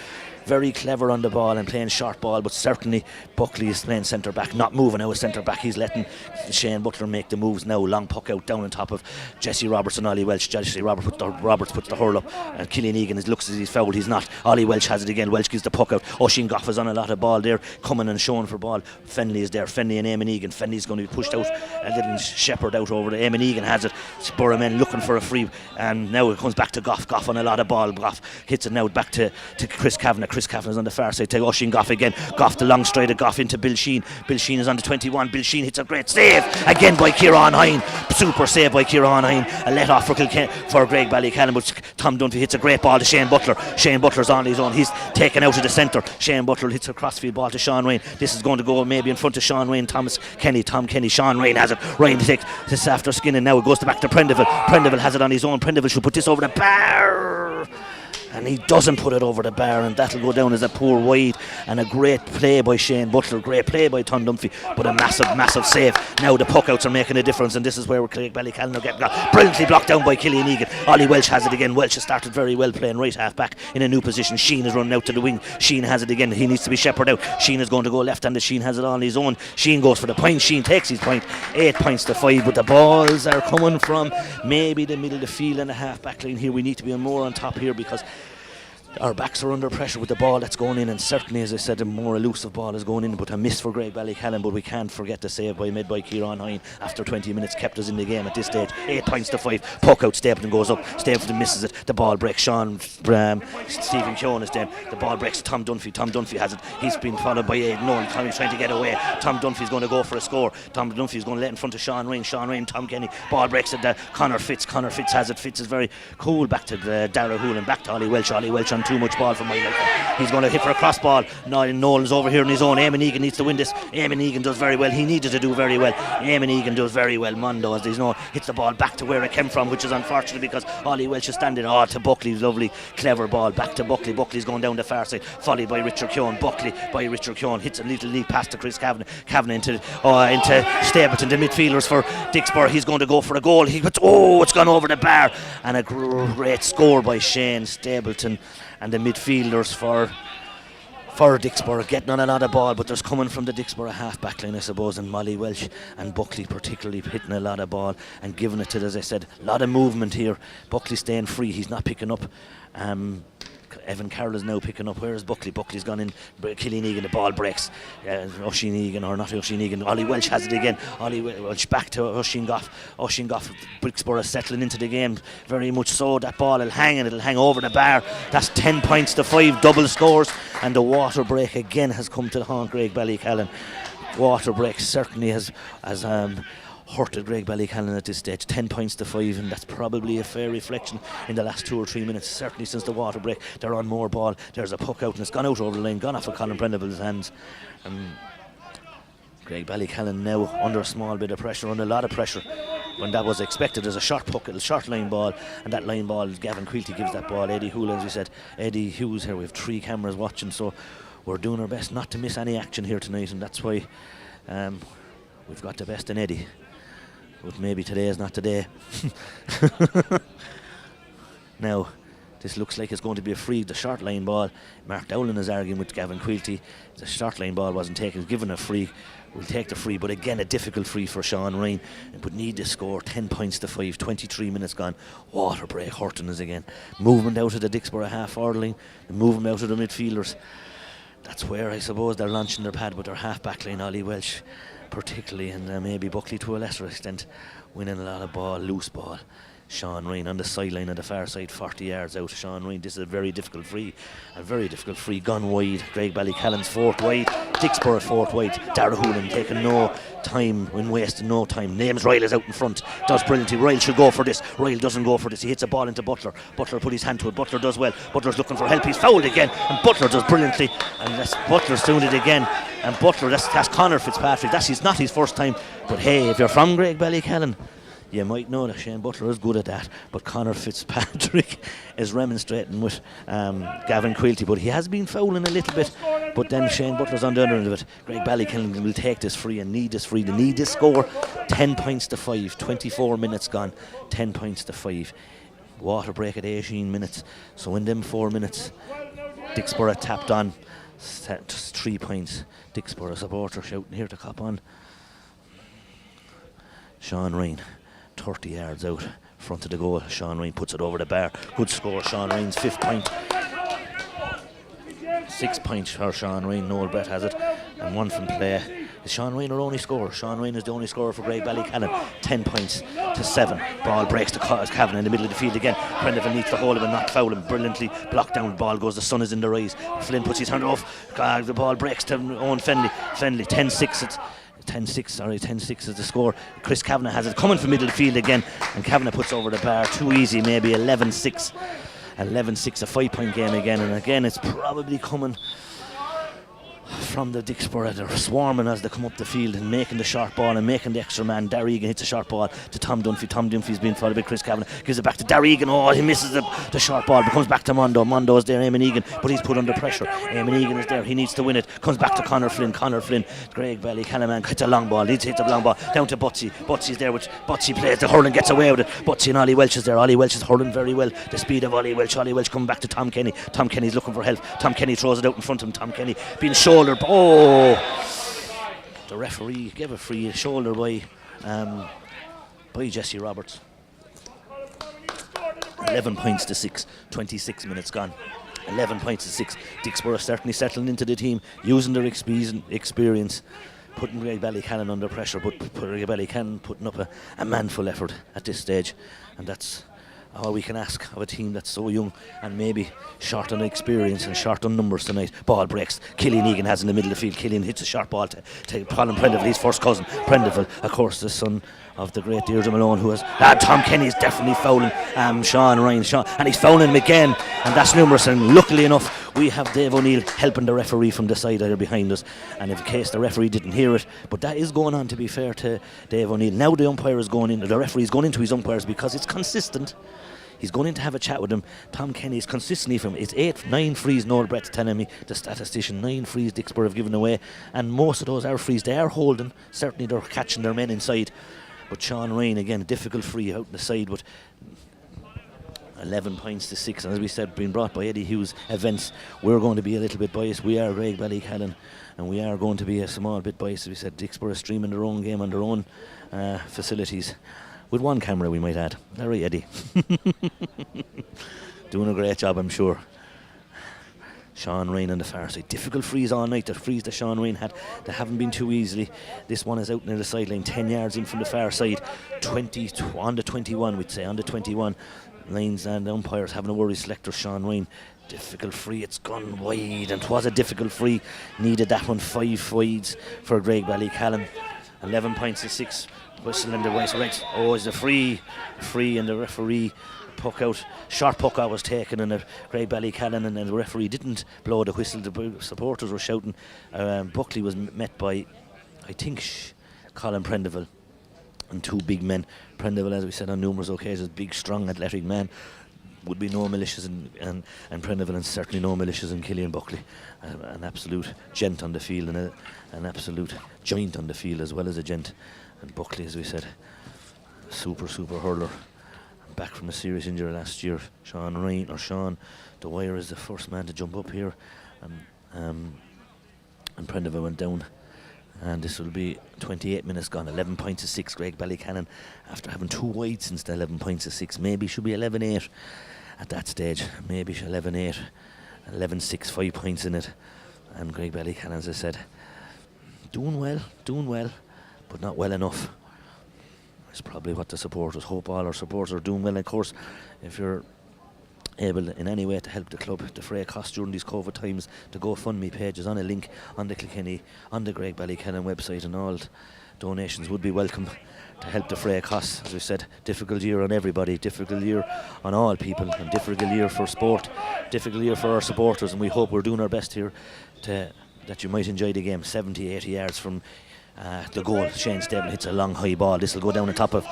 clever on the ball and playing short ball, but certainly Buckley is playing centre back, not moving out of centre back. He's letting Shane Butler make the moves now. Long puck out down on top of Jesse Roberts and Ollie Welch. Jesse Roberts puts the hurl up, and Killian Egan looks as he's fouled. He's not. Ollie Welch has it again. Welch gives the puck out. Oisin Goff is on a lot of ball there, coming and showing for ball. Fenley is there. Fenley and Eamon Egan. Fenley's going to be pushed out, a little shepherd out over the Eamon Egan has it. Borough men looking for a free, and now it comes back to Goff. Goff on a lot of ball. Goff hits it now back to Chris Kavanagh. Chris Kavanagh's on the far side to Oisin Goff again. Goff the long stride of Goff into Bill Sheen. Bill Sheen is on the 21. Bill Sheen hits a great save again by Kieran Hine. Super save by Kieran Hine. A let off for Graigue Ballycallan, but Tom Dunphy hits a great ball to Shane Butler. Shane Butler's on his own. He's taken out of the centre. Shane Butler hits a crossfield ball to Sean Ryan. This is going to go maybe in front of Sean Ryan. Tom Kenny. Sean Ryan has it. Ryan takes this after skin, and now it goes back to Prendeville. Prendeville has it on his own. Prendeville should put this over the bar, and he doesn't put it over the bar, and that'll go down as a poor wide. And a great play by Shane Butler, great play by Tom Dunphy, but a massive save. Now the puck outs are making a difference, and this is where Graigue Ballycallan are getting got. Brilliantly blocked down by Killian Egan. Ollie Welch has it again. Welch has started very well, playing right half back in a new position. Sheen is running out to the wing. Sheen has it again. He needs to be shepherded out. Sheen is going to go left-handed. Sheen has it on his own. Sheen goes for the point. Sheen takes his point. 8 points to 5, but the balls are coming from maybe the middle of the field and the half back line here. We need to be more on top here, because our backs are under pressure with the ball that's going in, and certainly, as I said, a more elusive ball is going in, but a miss for Graigue Ballycallan. But we can't forget the save by Kieran Hine after 20 minutes kept us in the game at this stage. 8 points to 5. Puck out, Stapleton goes up. Stapleton misses it. The ball breaks. Stephen Keown is there. The ball breaks. Tom Dunphy. Tom Dunphy has it. He's been followed by Aidan Nolan. Tommy's trying to get away. Tom Dunphy's going to go for a score. Tom Dunphy's going to let in front of Sean Ryan. Sean Ryan, Tom Kenny. Ball breaks at Conor Fitz. Conor Fitz has it. Fitz is very cool. Back to Dara Hoolan. Back to Ollie Welch. Ollie Welch on too much ball for my liking. He's going to hit for a cross ball. Nolan's over here in his own. Eamon Egan needs to win this. Eamon Egan does very well. He needed to do very well. Eamon Egan does very well. Mondo, as there's no, hits the ball back to where it came from, which is unfortunate because Ollie Welsh is standing. To Buckley's lovely, clever ball. Back to Buckley. Buckley's going down the far side. Followed by Richard Keown. Buckley by Richard Keown. Hits a little leap pass to Chris Kavanagh. Kavanagh into Stapleton, the midfielders for Dicksboro. He's going to go for a goal. It's gone over the bar. And a great score by Shane Stapleton and the midfielders for Dicksboro, getting on a lot of ball, but there's coming from the Dicksboro half-back line, I suppose, and Molly Welsh and Buckley particularly hitting a lot of ball and giving it to, as I said, a lot of movement here. Buckley staying free, he's not picking up. Evan Carroll is now picking up. Where is Buckley? Buckley's gone in. Killian Egan, the ball breaks. Oisin Egan, or not Oisin Egan. Ollie Welsh has it again. Ollie Welsh back to Oisin Goff. Oisin Goff, Dicksboro settling into the game very much so. That ball will hang and it'll hang over the bar. That's 10 points to 5, double scores. And the water break again has come to the haunt Graigue Ballycallan. Water break certainly has hurted Graigue Ballycallan at this stage. 10 points to 5, and that's probably a fair reflection in the last 2 or 3 minutes. Certainly since the water break, they're on more ball. There's a puck out and it's gone out over the line, gone off of Colin Prendeville's hands. Graigue Ballycallan now under a small bit of pressure, under a lot of pressure when that was expected. There's a short puck, a short line ball, and that line ball, Gavin Quilty gives that ball. Eddie Hula, as we said, Eddie Hughes here. We have 3 cameras watching, so we're doing our best not to miss any action here tonight, and that's why we've got the best in Eddie. But maybe today is not today. Now, this looks like it's going to be a free. The short line ball, Mark Dowling is arguing with Gavin Quilty. The short line ball wasn't taken, given a free. We'll take the free, but again a difficult free for Sean Ryan. But need to score. 10 points to 5, 23 minutes gone. Water break hurting us again. Movement out of the Dicksboro half-forward line, the movement out of the midfielders. That's where I suppose they're launching their pad, but their half-back line, Ollie Welsh particularly, and maybe Buckley to a lesser extent, winning a lot of ball, loose ball. Sean Ryan on the sideline on the far side, 40 yards out. Sean Ryan, this is a very difficult free, gone wide. Graigue Ballycallan's 4th wide, Dicksboro 4th wide. Dara Hoolan taking no time, wasting no time. Names Ryle is out in front, does brilliantly. Ryle should go for this. Ryle doesn't go for this. He hits a ball into Butler. Butler put his hand to it. Butler does well. Butler's looking for help. He's fouled again, and Butler does brilliantly. And that's Butler's doing it again. And Butler, that's Conor Fitzpatrick. That's not his first time. But hey, if you're from Graigue Ballycallan, you might know that Shane Butler is good at that, but Conor Fitzpatrick is remonstrating with Gavin Quilty, but he has been fouling a little bit. But then Shane Butler's on the other end of it. Graigue Ballycallan will take this free and need this free. They need this score. 10 points to 5, 24 minutes gone. 10 points to 5. Water break at 18 minutes. So in them 4 minutes, Dicksboro tapped on. 3 points. Dicksboro supporter shouting here to cop on. Sean Ryan, 30 yards out front of the goal. Sean Ryan puts it over the bar. Good score. Sean Ryan's 5th point. 6 points for Sean Ryan. Noel Brett has it, and 1 from play. Is Sean Ryan our only scorer? Sean Ryan is the only scorer for Graigue Ballycallan. 10 points to 7. Ball breaks to Kavanagh in the middle of the field again. Prendeville needs to hold him and not foul him. Brilliantly blocked down. The ball goes. The sun is in the rise. Flynn puts his hand off. The ball breaks to Owen Fenley. 10-6. It's 10-6 is the score. Chris Kavanagh has it coming from middle of the field again, and Kavanagh puts over the bar. Too easy, maybe. 11-6, a 5-point game again, and again it's probably coming from the Dicksboro. They're swarming as they come up the field and making the short ball and making the extra man. Darragh Egan hits a short ball to Tom Dunphy. Tom Dunphy's been followed by Chris Kavanagh. Gives it back to Darragh Egan. Oh, he misses the short ball, but comes back to Mondo. Mondo is there, Eamon Egan, but he's put under pressure. Eamon Egan is there. He needs to win it. Comes back to Conor Flynn. Graigue Ballycallan man hits a long ball. Needs to hit the long ball down to Butsy. Butsy's there, which Butsy plays the hurling, gets away with it. Butsy and Ollie Welch is there. Ollie Welch is hurling very well. The speed of Ollie Welch. Ollie Welch coming back to Tom Kenny. Tom Kenny's looking for help. Tom Kenny throws it out in front of him. Tom Kenny being shouldered. Oh! The referee gave a free shoulder by Jesse Roberts. 11 points to 6, 26 minutes gone. 11 points to 6. Dicksboro certainly settling into the team, using their experience, putting Graigue Ballycallan under pressure, but Graigue Ballycallan putting up a manful effort at this stage, and that's all we can ask of a team that's so young and maybe short on experience and short on numbers tonight. Ball breaks. Killian Egan has in the middle of the field. Killian hits a sharp ball to Colin Prendeville, his first cousin. Prendeville, of course, the son of the great Deirdre Malone, who has Tom Kenny's definitely fouling Sean Ryan, and he's fouling him again, and that's numerous. And luckily enough, we have Dave O'Neill helping the referee from the side there behind us, and in case the referee didn't hear it, but that is going on, to be fair to Dave O'Neill. Now the umpire is going in, the referee is going into his umpires because it's consistent. He's going in to have a chat with him. Tom Kenny is consistently from it's 9 frees. Noel Brett's telling me, the statistician, 9 frees Dicksboro have given away, and most of those are frees. They are holding. Certainly they're catching their men inside. But Sean Ryan again, a difficult free out the side, but 11 points to 6. And as we said, being brought by Eddie Hughes Events, we're going to be a little bit biased. We are Graigue Ballycallan, and we are going to be a small bit biased. As we said, Dicksboro streaming their own game on their own facilities. With one camera, we might add. Is that right, Eddie? Doing a great job, I'm sure. Sean Ryan on the far side. Difficult frees all night. The frees that Sean Ryan had, they haven't been too easily. This one is out near the sideline, 10 yards in from the far side. 20 on the 21, we'd say, on the 21. Lines and the umpires having a worry. Selector Sean Ryan. Difficult free, it's gone wide, and it was a difficult free. Needed that one, 5 wides for Graigue Ballycallan. 11 points to 6. Whistle in the right. Oh, it's a free, and the referee puck out. Short puck out was taken, and Graigue Ballycallan, and the referee didn't blow the whistle. The supporters were shouting. Buckley was met by, I think, Colin Prendeville, and 2 big men. Prendeville, as we said on numerous occasions, big, strong, athletic man. Would be no malicious and Prendeville, and certainly no malicious in Killian Buckley. An absolute gent on the field, and an absolute giant on the field as well as a gent. And Buckley, as we said, super hurler. Back from a serious injury last year. Sean Dwyer is the first man to jump up here. And Prendeville went down. And this will be 28 minutes gone. 11 points to 6. Graigue Ballycallan, after having 2 wide since the 11 points to 6, maybe should be 11-8 at that stage. Maybe 11-8, 11-6, 5 points in it. And Graigue Ballycallan, as I said, doing well, but not well enough. It's probably what the supporters hope. All our supporters are doing well. Of course, if you're able in any way to help the club defray costs during these COVID times, the GoFundMe page is on a link on the Kilkenny, on the Graigue Ballycallan website, and all donations would be welcome to help defray costs. As we said, difficult year on everybody, difficult year on all people, and difficult year for sport, difficult year for our supporters, and we hope we're doing our best here that you might enjoy the game. 70-80 yards from the goal. Shane Stable hits a long high ball. This will go down the top of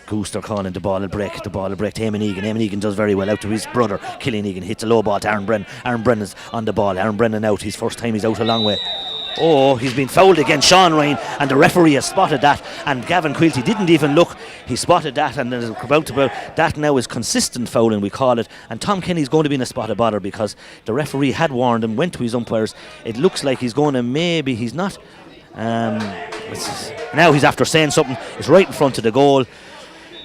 Gooster Collin. The ball will break to Eamon Egan. Eamon Egan does very well out to his brother Killian Egan. Hits a low ball to Aaron Brennan. Aaron Brennan's on the ball. Aaron Brennan out. His first time he's out a long way. Oh, he's been fouled again, Sean Ryan, and the referee has spotted that, and Gavin Quilty didn't even look. He spotted that, and is about that now is consistent fouling, we call it. And Tom Kenny's going to be in a spot of bother because the referee had warned him, went to his umpires. It looks like he's going to, maybe he's not. Now he's after saying something. It's right in front of the goal.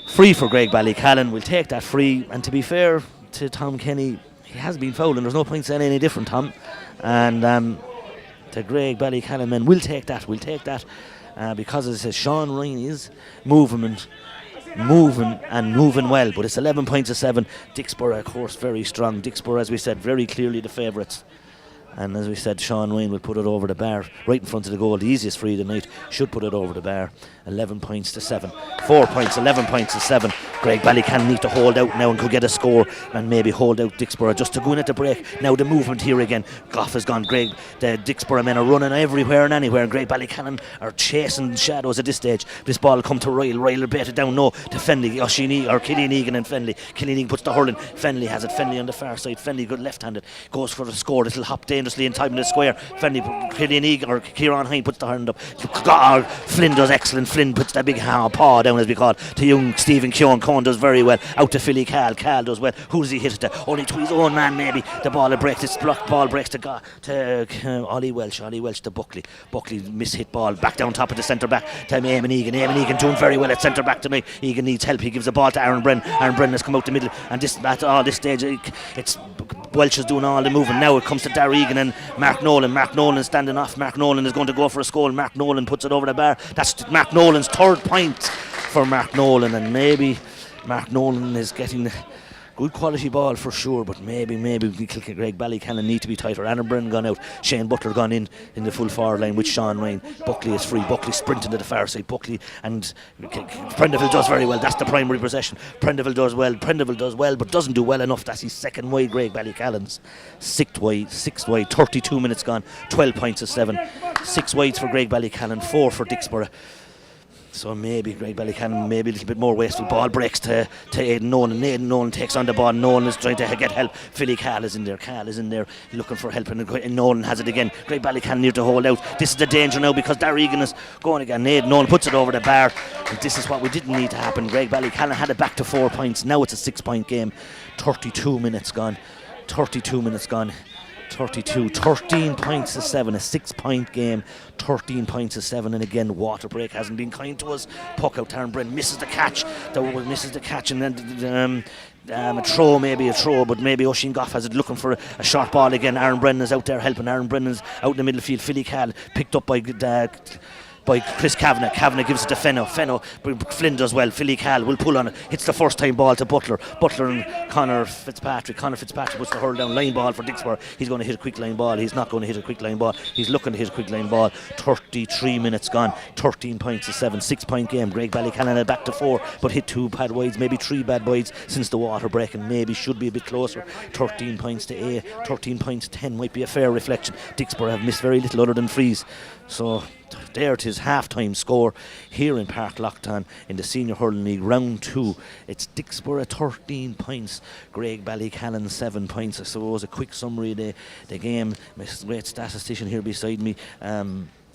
Free for Graigue Ballycallan. We'll take that free. And to be fair to Tom Kenny, he has been fouling. There's no point saying any different, Tom. And the Graigue Ballycallan men will take that. We'll take that because, as I said, Sean Ryan is moving well. But it's 11 points to 7. Dicksboro, of course, very strong. Dicksboro, as we said, very clearly the favourites. And as we said, Sean Ryan will put it over the bar, right in front of the goal. The easiest free of the night, should put it over the bar. 11 points to 7. 4 points, 11 points to 7. Graigue Ballycallan need to hold out now and could get a score and maybe hold out Dicksboro just to go in at the break. Now the movement here again. Goff has gone. The Dicksboro men are running everywhere and anywhere, and Graigue Ballycallan are chasing shadows at this stage. This ball will come to Ryle. Ryle will bait it down. No, to Fenley. Killian Egan and Fenley. Killian Egan puts the hurling. Fenley has it. Fenley on the far side. Fenley good left-handed. Goes for the score. It'll hop dangerously in time in the square. Fenley, Killian Egan or Kieran Hine puts the hand up. Flynn does excellent. Flynn puts that big paw down, as we call it, to young Stephen Keoghan. Cohen does very well. Out to Philly Cal. Cal does well. Who does he hit it to? Only to his own man, maybe. The ball will break. This blocked ball breaks to Ollie Welsh. Ollie Welsh to Buckley. Buckley mishit ball back down top of the centre back to Eamon Egan. Eamon Egan doing very well at centre back tonight. Egan needs help. He gives the ball to Aaron Brennan. Aaron Brennan has come out the middle, and this stage it's Welsh is doing all the moving. Now it comes to Darragh Egan and Mark Nolan. Mark Nolan standing off. Mark Nolan is going to go for a score. Mark Nolan puts it over the bar. That's Mark Nolan's third point for Mark Nolan, and maybe Mark Nolan is getting good quality ball for sure, but maybe Graigue Ballycallan need to be tighter. Aaron Brennan gone out, Shane Butler gone in the full forward line with Sean Ryan. Buckley is free, Buckley sprinting to the far side, Buckley, and Prendeville does very well. That's the primary possession. Prendeville does well, but doesn't do well enough. That's his second wide. Graigue Ballycallan's sixth wide, 32 minutes gone, 12 points to 7. 6 wides for Graigue Ballycallan, 4 for Dicksboro. So maybe Graigue Ballycallan, maybe a little bit more wasteful. Ball breaks to Aidan Nolan. Aidan Nolan takes on the ball. Nolan is trying to get help. Philly Cahill is in there. Looking for help, and Nolan has it again. Graigue Ballycallan need to hold out. This is the danger now because Darragh Egan is going again. Aidan Nolan puts it over the bar. And this is what we didn't need to happen. Graigue Ballycallan had it back to 4 points. Now it's a 6-point game. 32 minutes gone. 13 points to 7, a 6-point game, 13 points to 7, and again water break hasn't been kind to us. Puck out, Taran Brennan misses the catch, and then a throw, but maybe Oisin Goff has it looking for a short ball again. Aaron Brennan is out there helping. Aaron Brennan's out in the middle field. Philly Cahill picked up by Chris Kavanagh. Kavanagh gives it to Fenno. Flynn does well. Philly Cahill will pull on it. Hits the first time ball to Butler and Connor Fitzpatrick. Puts the hurl down. Line ball for Dicksboro. He's going to hit a quick line ball. He's not going to hit a quick line ball. He's looking to hit a quick line ball. 33 minutes gone. 13 points to 7. 6-point game. Graigue Ballycallan had back to 4, but hit 2 bad wides, maybe 3 bad wides since the water break, and maybe should be a bit closer. 13 points to 8. 13 points to 10 might be a fair reflection. Dicksboro have missed very little other than frees. So there it is, half-time score here in Park Loughtone in the Senior Hurling League round 2. It's Dicksboro 13 points, Graigue Ballycallan 7 points. I suppose a quick summary of the game. My great statistician here beside me,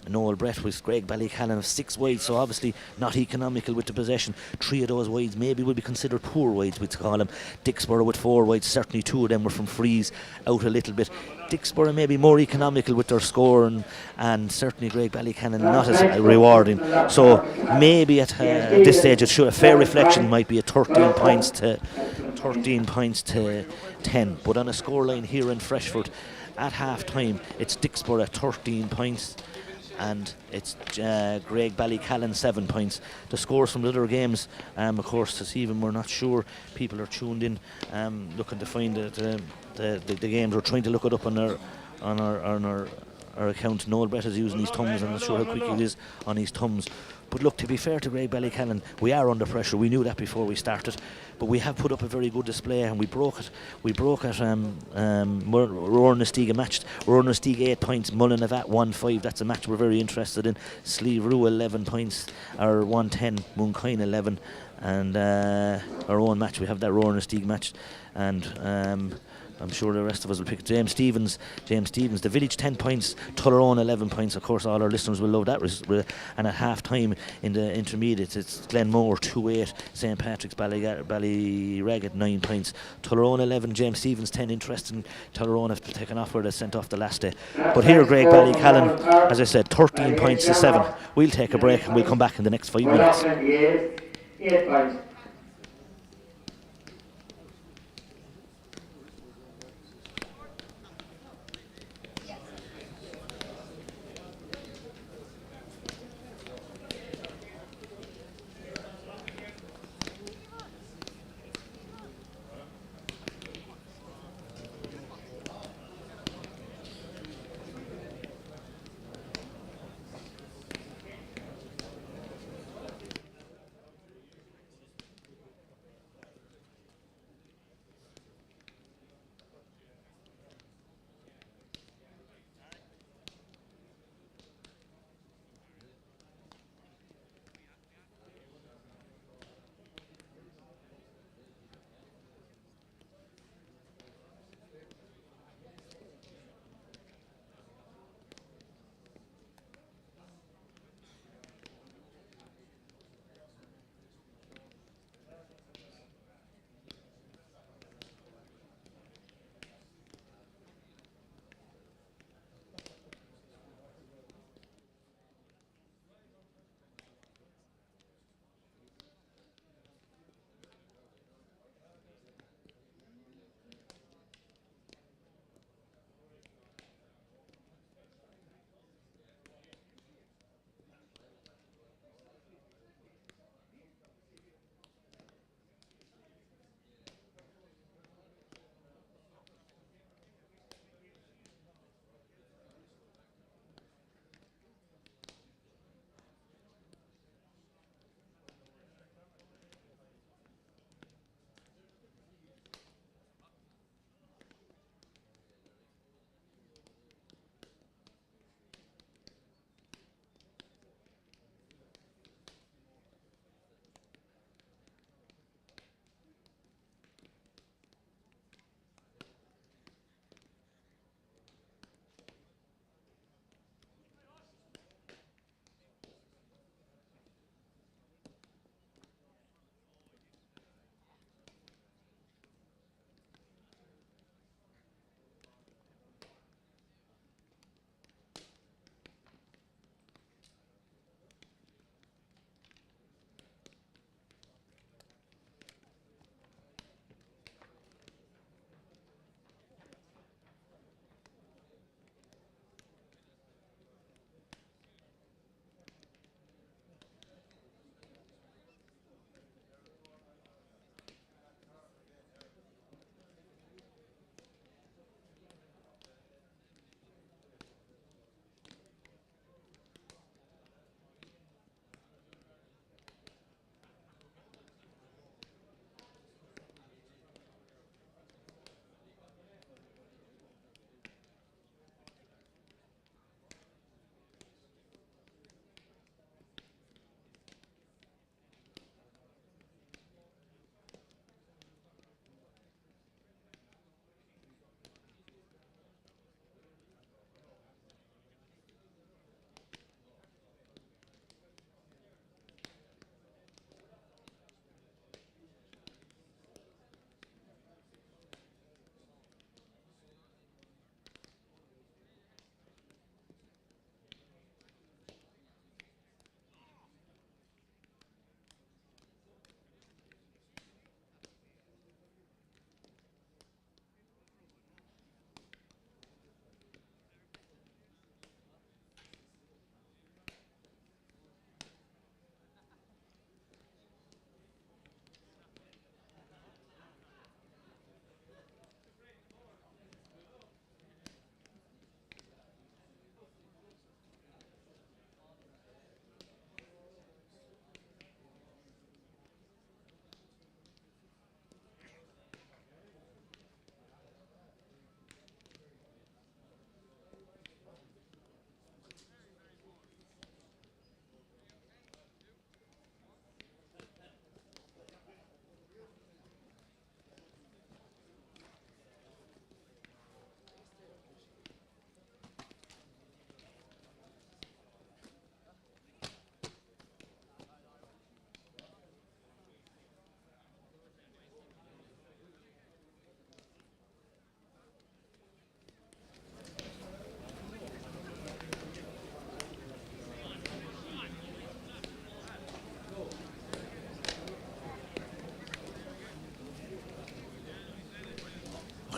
Noel Brett, with Graigue Ballycallan of 6 wides, so obviously not economical with the possession. 3 of those wides maybe will be considered poor wides, we'd call them. Dicksboro with 4 wides, certainly 2 of them were from frees out a little bit. Dicksboro maybe more economical with their score, and certainly Graigue Ballycallan not as rewarding. So maybe at this stage it should, a fair reflection might be a 13 points to 10. But on a scoreline here in Freshford at half time, it's Dicksboro 13 points. And it's Graigue Ballycallan 7 points. The scores from the other games, of course, this evening we're not sure. People are tuned in, looking to find the games. We're trying to look it up on our account. Noel Brett is using his thumbs. I'm not sure how quick he is on his thumbs. But look, to be fair to Graigue Ballycallan, we are under pressure. We knew that before we started, but we have put up a very good display, and we broke it. Rower-Nastiga matched. Rower-Nastiga 8 points, Mullinavat 1-5. That's a match we're very interested in. Slieve-Rue 11 points, or 110. Mooncoin 11, and our own match. We have that Rower-Nastiga match, and I'm sure the rest of us will pick James Stevens, the Village 10 points, Tullerone 11 points. Of course, all our listeners will love that. And at half time in the intermediates, it's Glenmore 2-8, St Patrick's Ballyraggett 9 points, Tullerone 11, James Stevens 10. Interesting, Tullerone have taken off where they sent off the last day. But here, Graigue Ballycallan, as I said, 13 points to 7. We'll take a break and we'll come back in the next 5 minutes. 8 points.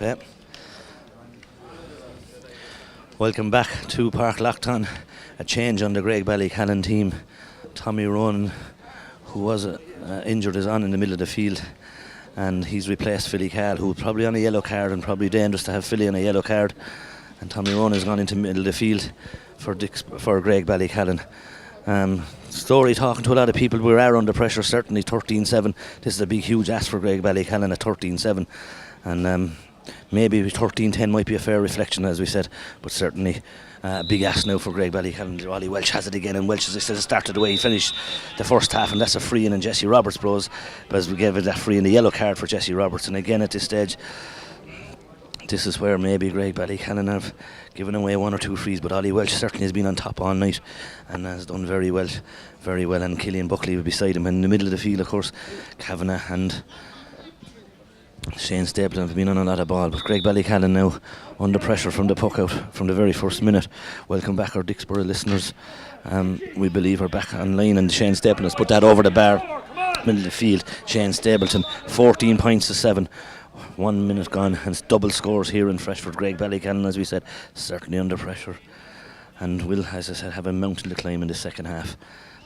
Okay. Welcome back to Park Lockton. A change on the Graigue Ballycallan team. Tommy Ronan, who was injured, is on in the middle of the field, and he's replaced Philly Carl, who's probably on a yellow card, and probably dangerous to have Philly on a yellow card. And Tommy Ronan has gone into the middle of the field for Graigue Ballycallan. Story talking to a lot of people, we are under pressure, certainly 13-7. This is a big huge ask for Graigue Ballycallan at 13-7, and maybe 13-10 might be a fair reflection, as we said, but certainly a big ask now for Graigue Ballycallan. Ollie Welch has it again, and Welch, as I said, started the way he finished the first half, and that's a free in, and Jesse Roberts bros, as we gave it that free in, the yellow card for Jesse Roberts. And again at this stage, this is where maybe Graigue Ballycallan have given away one or two frees, but Ollie Welch certainly has been on top all night and has done very well, and Killian Buckley beside him. In the middle of the field, of course, Kavanagh and Shane Stapleton have been on a lot of ball, but Graigue Ballycallan now under pressure from the puck out from the very first minute. Welcome back our Dicksboro listeners. We believe we're back online, and Shane Stapleton has put that over the bar, middle of the field. Shane Stapleton, 14 points to 7. 1 minute gone, and it's double scores here in Freshford. Graigue Ballycallan, as we said, certainly under pressure, and will, as I said, have a mountain to climb in the second half.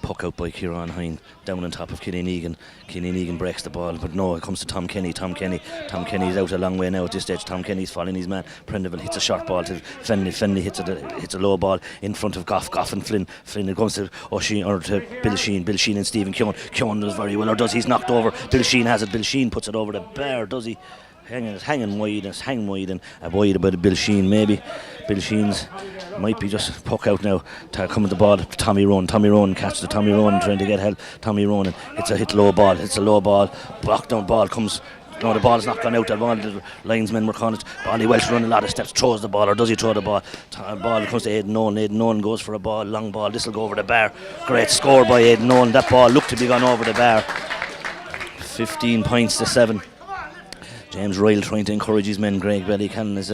Puck out by Kieran Hine, down on top of Killian Egan. Killian Egan breaks the ball, but no, it comes to Tom Kenny. Tom Kenny's out a long way now at this stage. Tom Kenny's following his man. Prendeville hits a short ball to Fenley. Fenley hits a low ball in front of Goff and Flynn. It comes to O'Sheen, or to Bill Sheen. Bill Sheen and Stephen Keown. Keown does very well, or does he's knocked over. Bill Sheen has it. Bill Sheen puts it over the bar, does he? Hanging wide and wide about Bill Sheen. Maybe Bill Sheen's might be just puck out now to come at the ball. Tommy Ronan catches it. Tommy Ronan trying to get help. Tommy Ronan, it's a low ball. Blocked down ball comes. No, the ball's not gone out. The linesmen were calling it. Ollie Welch running a lot of steps, throws the ball, or does he throw the ball? Ball comes to Aidan Nolan. Aidan Nolan goes for a ball, long ball. This will go over the bar. Great score by Aidan Nolan. That ball looked to be gone over the bar. 15 points to 7. James Ryle trying to encourage his men. Graigue Ballycallan is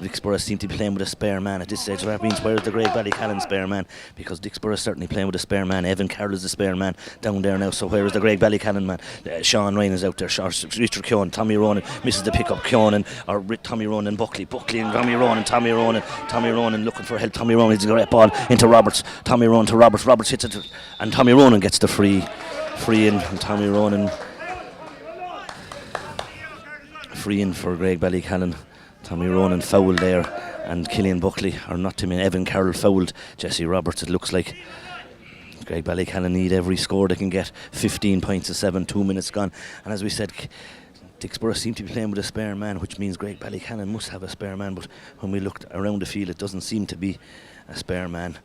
Dicksboro seem to be playing with a spare man at this stage. So that means, where is the Graigue Ballycallan spare man? Because Dicksboro is certainly playing with a spare man. Evan Carroll is the spare man down there now. So where is the Graigue Ballycallan man? Sean Ryan is out there. Richard Keown. Tommy Ronan misses the pick up. Tommy Ronan, Buckley and Tommy Ronan looking for help. Tommy Ronan hits a great ball into Roberts. Tommy Ronan to Roberts. Roberts hits it, and Tommy Ronan gets the free in. And Tommy Ronan free in for Graigue Ballycallan. Tommy Ronan fouled there, and Killian Buckley, or not to me, Evan Carroll fouled Jesse Roberts. It looks like Graigue Ballycallan need every score they can get. 15 points to 7, 2 minutes gone. And as we said, Dicksboro seem to be playing with a spare man, which means Graigue Ballycallan must have a spare man. But when we looked around the field, it doesn't seem to be a spare man.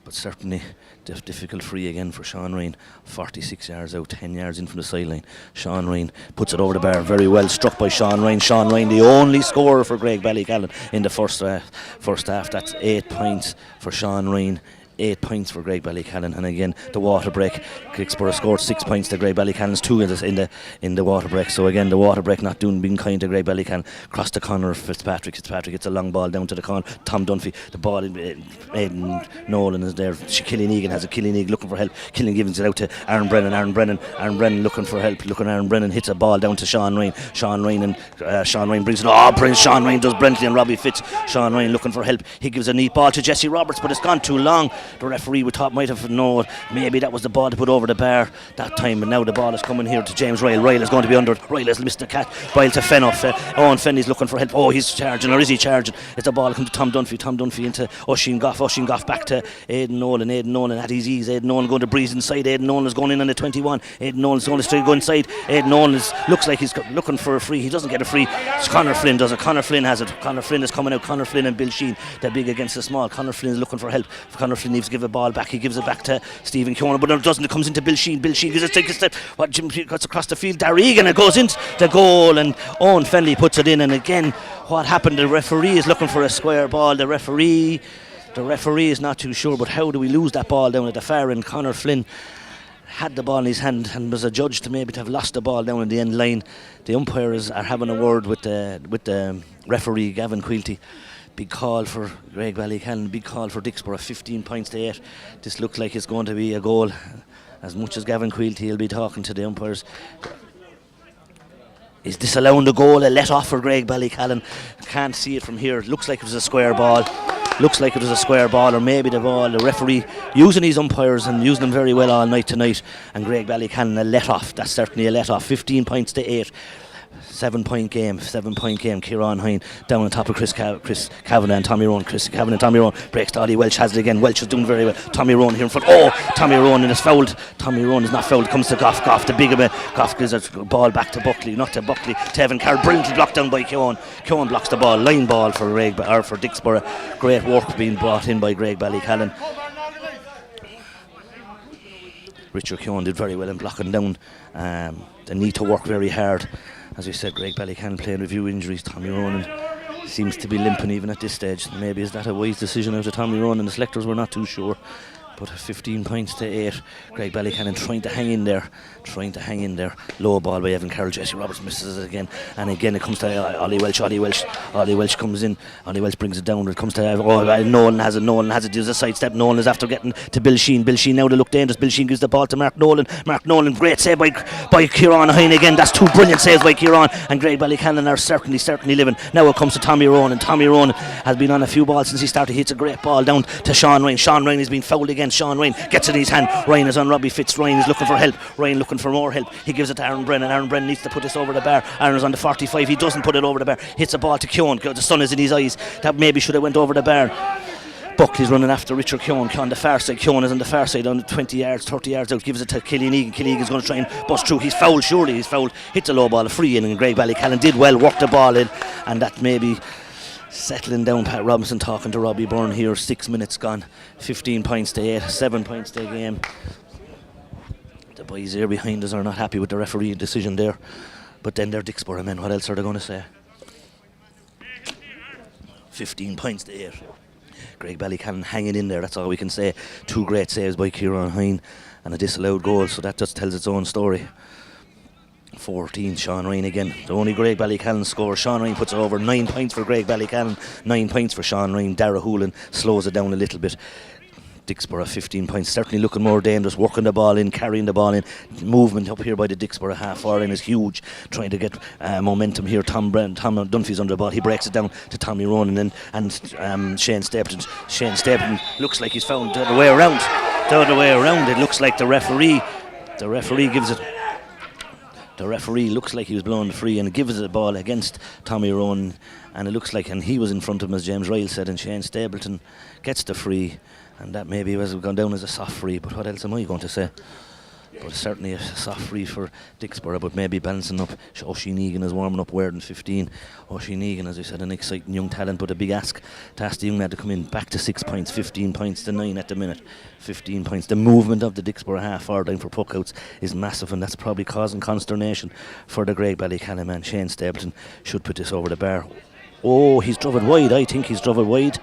But certainly difficult free again for Sean Ryan. 46 yards out, 10 yards in from the sideline. Sean Ryan puts it over the bar. Very well struck by Sean Ryan. Sean Ryan, the only scorer for Graigue Ballycallan in the first half. That's 8 points for Sean Ryan. 8 points for Graigue Ballycallan, and again the water break. Dicksboro scored 6 points to Graigue Ballycallan's 2 in the water break. So again the water break not being kind to Graigue Ballycallan. Cross the corner of Fitzpatrick. It's a long ball down to the corner. Tom Dunphy, the ball. Aidan Nolan is there. Killian Egan has it. Killian Egan looking for help. Killian gives it out to Aaron Brennan looking for help. Aaron Brennan hits a ball down to Sean Ryan. Sean Ryan brings it. Sean Ryan does Brentley and Robbie Fitz. Sean Ryan looking for help. He gives a neat ball to Jesse Roberts, but it's gone too long. The referee we thought might have known maybe that was the ball to put over the bar that time, but now the ball is coming here to James Ryle. Ryle is going to be under. Ryle has missed the catch. Bile to Fenoff. Owen Fenney's looking for help. Oh, he's charging, or is he charging? It's the ball come to Tom Dunphy into O'Sheen Goff back to Aidan Nolan at his ease. Aidan Nolan going to breeze inside. Aidan Nolan is going in on the 21. Aidan Nolan's going to go inside. Aidan Nolan looks like he's looking for a free. He doesn't get a free. It's Conor Flynn does it. Conor Flynn has it. Conor Flynn is coming out. Conor Flynn and Bill Sheen, they're big against the small. Conor Flynn is looking for help. Conor Flynn needs to give a ball back. He gives it back to Stephen Keown, but it doesn't. It comes into Bill Sheen. Bill Sheen gives it a step. Jim cuts across the field. Darry Egan, it goes into the goal, and Owen Fenley puts it in. And again, what happened? The referee is looking for a square ball. The referee is not too sure, but how do we lose that ball down at the far end? Conor Flynn had the ball in his hand and was adjudged to maybe to have lost the ball down at the end line. The umpires are having a word with the referee, Gavin Quilty. Big call for Graigue Ballycallan, big call for Dicksboro, 15 points to 8. This looks like it's going to be a goal. As much as Gavin Quilty will be talking to the umpires. is disallowing the goal. A let off for Graigue Ballycallan. Can't see it from here. It looks like it was a square ball. Looks like it was a square ball, or maybe the ball. The referee using his umpires and using them very well all night tonight. And Graigue Ballycallan a let off. That's certainly a let off. 15 points to 8. 7-point game. Kieran Hine down on top of Chris Kavanagh and Tommy Rowan. Chris Kavanagh and Tommy Rowan breaks to Ollie Welch, has it again. Welch is doing very well. Tommy Rowan here in front. Oh, Tommy Rowan is fouled. Tommy Rowan is not fouled. Comes to Goff. The bigger man. Goff gives a ball back to Buckley, not to Buckley. To Evan Carroll, brilliantly blocked down by Keown. Keown blocks the ball. Line ball for for Dicksboro. Great work being brought in by Graigue Ballycallan. Richard Keown did very well in blocking down. They need to work very hard. As we said, Graigue Ballycallan playing with a few injuries. Tommy Ronan seems to be limping even at this stage. Maybe is that a wise decision out of Tommy Ronan? The selectors were not too sure. But 15 points to 8. Graigue Ballycallan trying to hang in there. Low ball by Evan Carroll. Jesse Roberts misses it again. And again it comes to Ollie Welch. Ollie Welch comes in. Ollie Welch brings it down. It comes to Nolan has it. There's a sidestep. Nolan is after getting to Bill Sheen. Bill Sheen now to look dangerous. Bill Sheen gives the ball to Mark Nolan. Great save by Kieran Hine again. That's 2 brilliant saves by Kieran. And Graigue Ballycallan are certainly living. Now it comes to Tommy Rowan. And Tommy Rowan has been on a few balls since he started. He hits a great ball down to Sean Ryan. Sean Ryan has been fouled again. Sean Ryan gets it in his hand. Ryan is on Robbie Fitz. Ryan is looking for help. Ryan looking for more help. He gives it to Aaron Brennan. Aaron Brennan needs to put this over the bar. Aaron is on the 45. He doesn't put it over the bar. Hits a ball to Keown. The sun is in his eyes. That maybe should have went over the bar. Buckley's running after Richard Keown on the far side. Keown is on the far side on 20 yards, 30 yards out. Gives it to Killian Egan. Killian Egan's going to try and bust through. He's fouled, surely he's fouled. Hits a low ball, a free in, and Graigue Ballycallan did well, worked the ball in, and that maybe settling down. Pat Robinson talking to Robbie Byrne here. 6 minutes gone. 15 points to 8. 7 points to a game. The boys here behind us are not happy with the referee decision there. But then they're Dicksboro men. What else are they going to say? 15 points to 8. Graigue Ballycallan hanging in there. That's all we can say. 2 great saves by Kieran Hine and a disallowed goal. So that just tells its own story. 14, Sean Ryan again. The only Graigue Ballycallan score. Sean Ryan puts it over. 9 points for Graigue Ballycallan. 9 points for Sean Ryan. Dara Hoolan slows it down a little bit. Dicksboro 15 points. Certainly looking more dangerous. Working the ball in, carrying the ball in. Movement up here by the Dicksboro half forward line is huge. Trying to get momentum here. Tom Dunphy's under the ball. He breaks it down to Tommy Ronan and Shane Stapleton. Shane Stapleton looks like he's found the other way around. It looks like the referee gives it. The referee looks like he was blowing the free and gives the ball against Tommy Rowan, and it looks like, and he was in front of him as James Ryle said, and Shane Stapleton gets the free, and that maybe was gone down as a soft free, but what else am I going to say? But certainly a soft free for Dicksboro, but maybe balancing up. Oisin Egan is warming up Werden 15. Oisin Egan, as I said, an exciting young talent, but a big ask to ask the young lad to come in back to 6 points, 15 points to 9 at the minute. 15 points. The movement of the Dicksboro half forward line for puckouts is massive, and that's probably causing consternation for the Graigue Ballycallan man. Shane Stapleton should put this over the bar. Oh, he's drove it wide. I think he's drove it wide.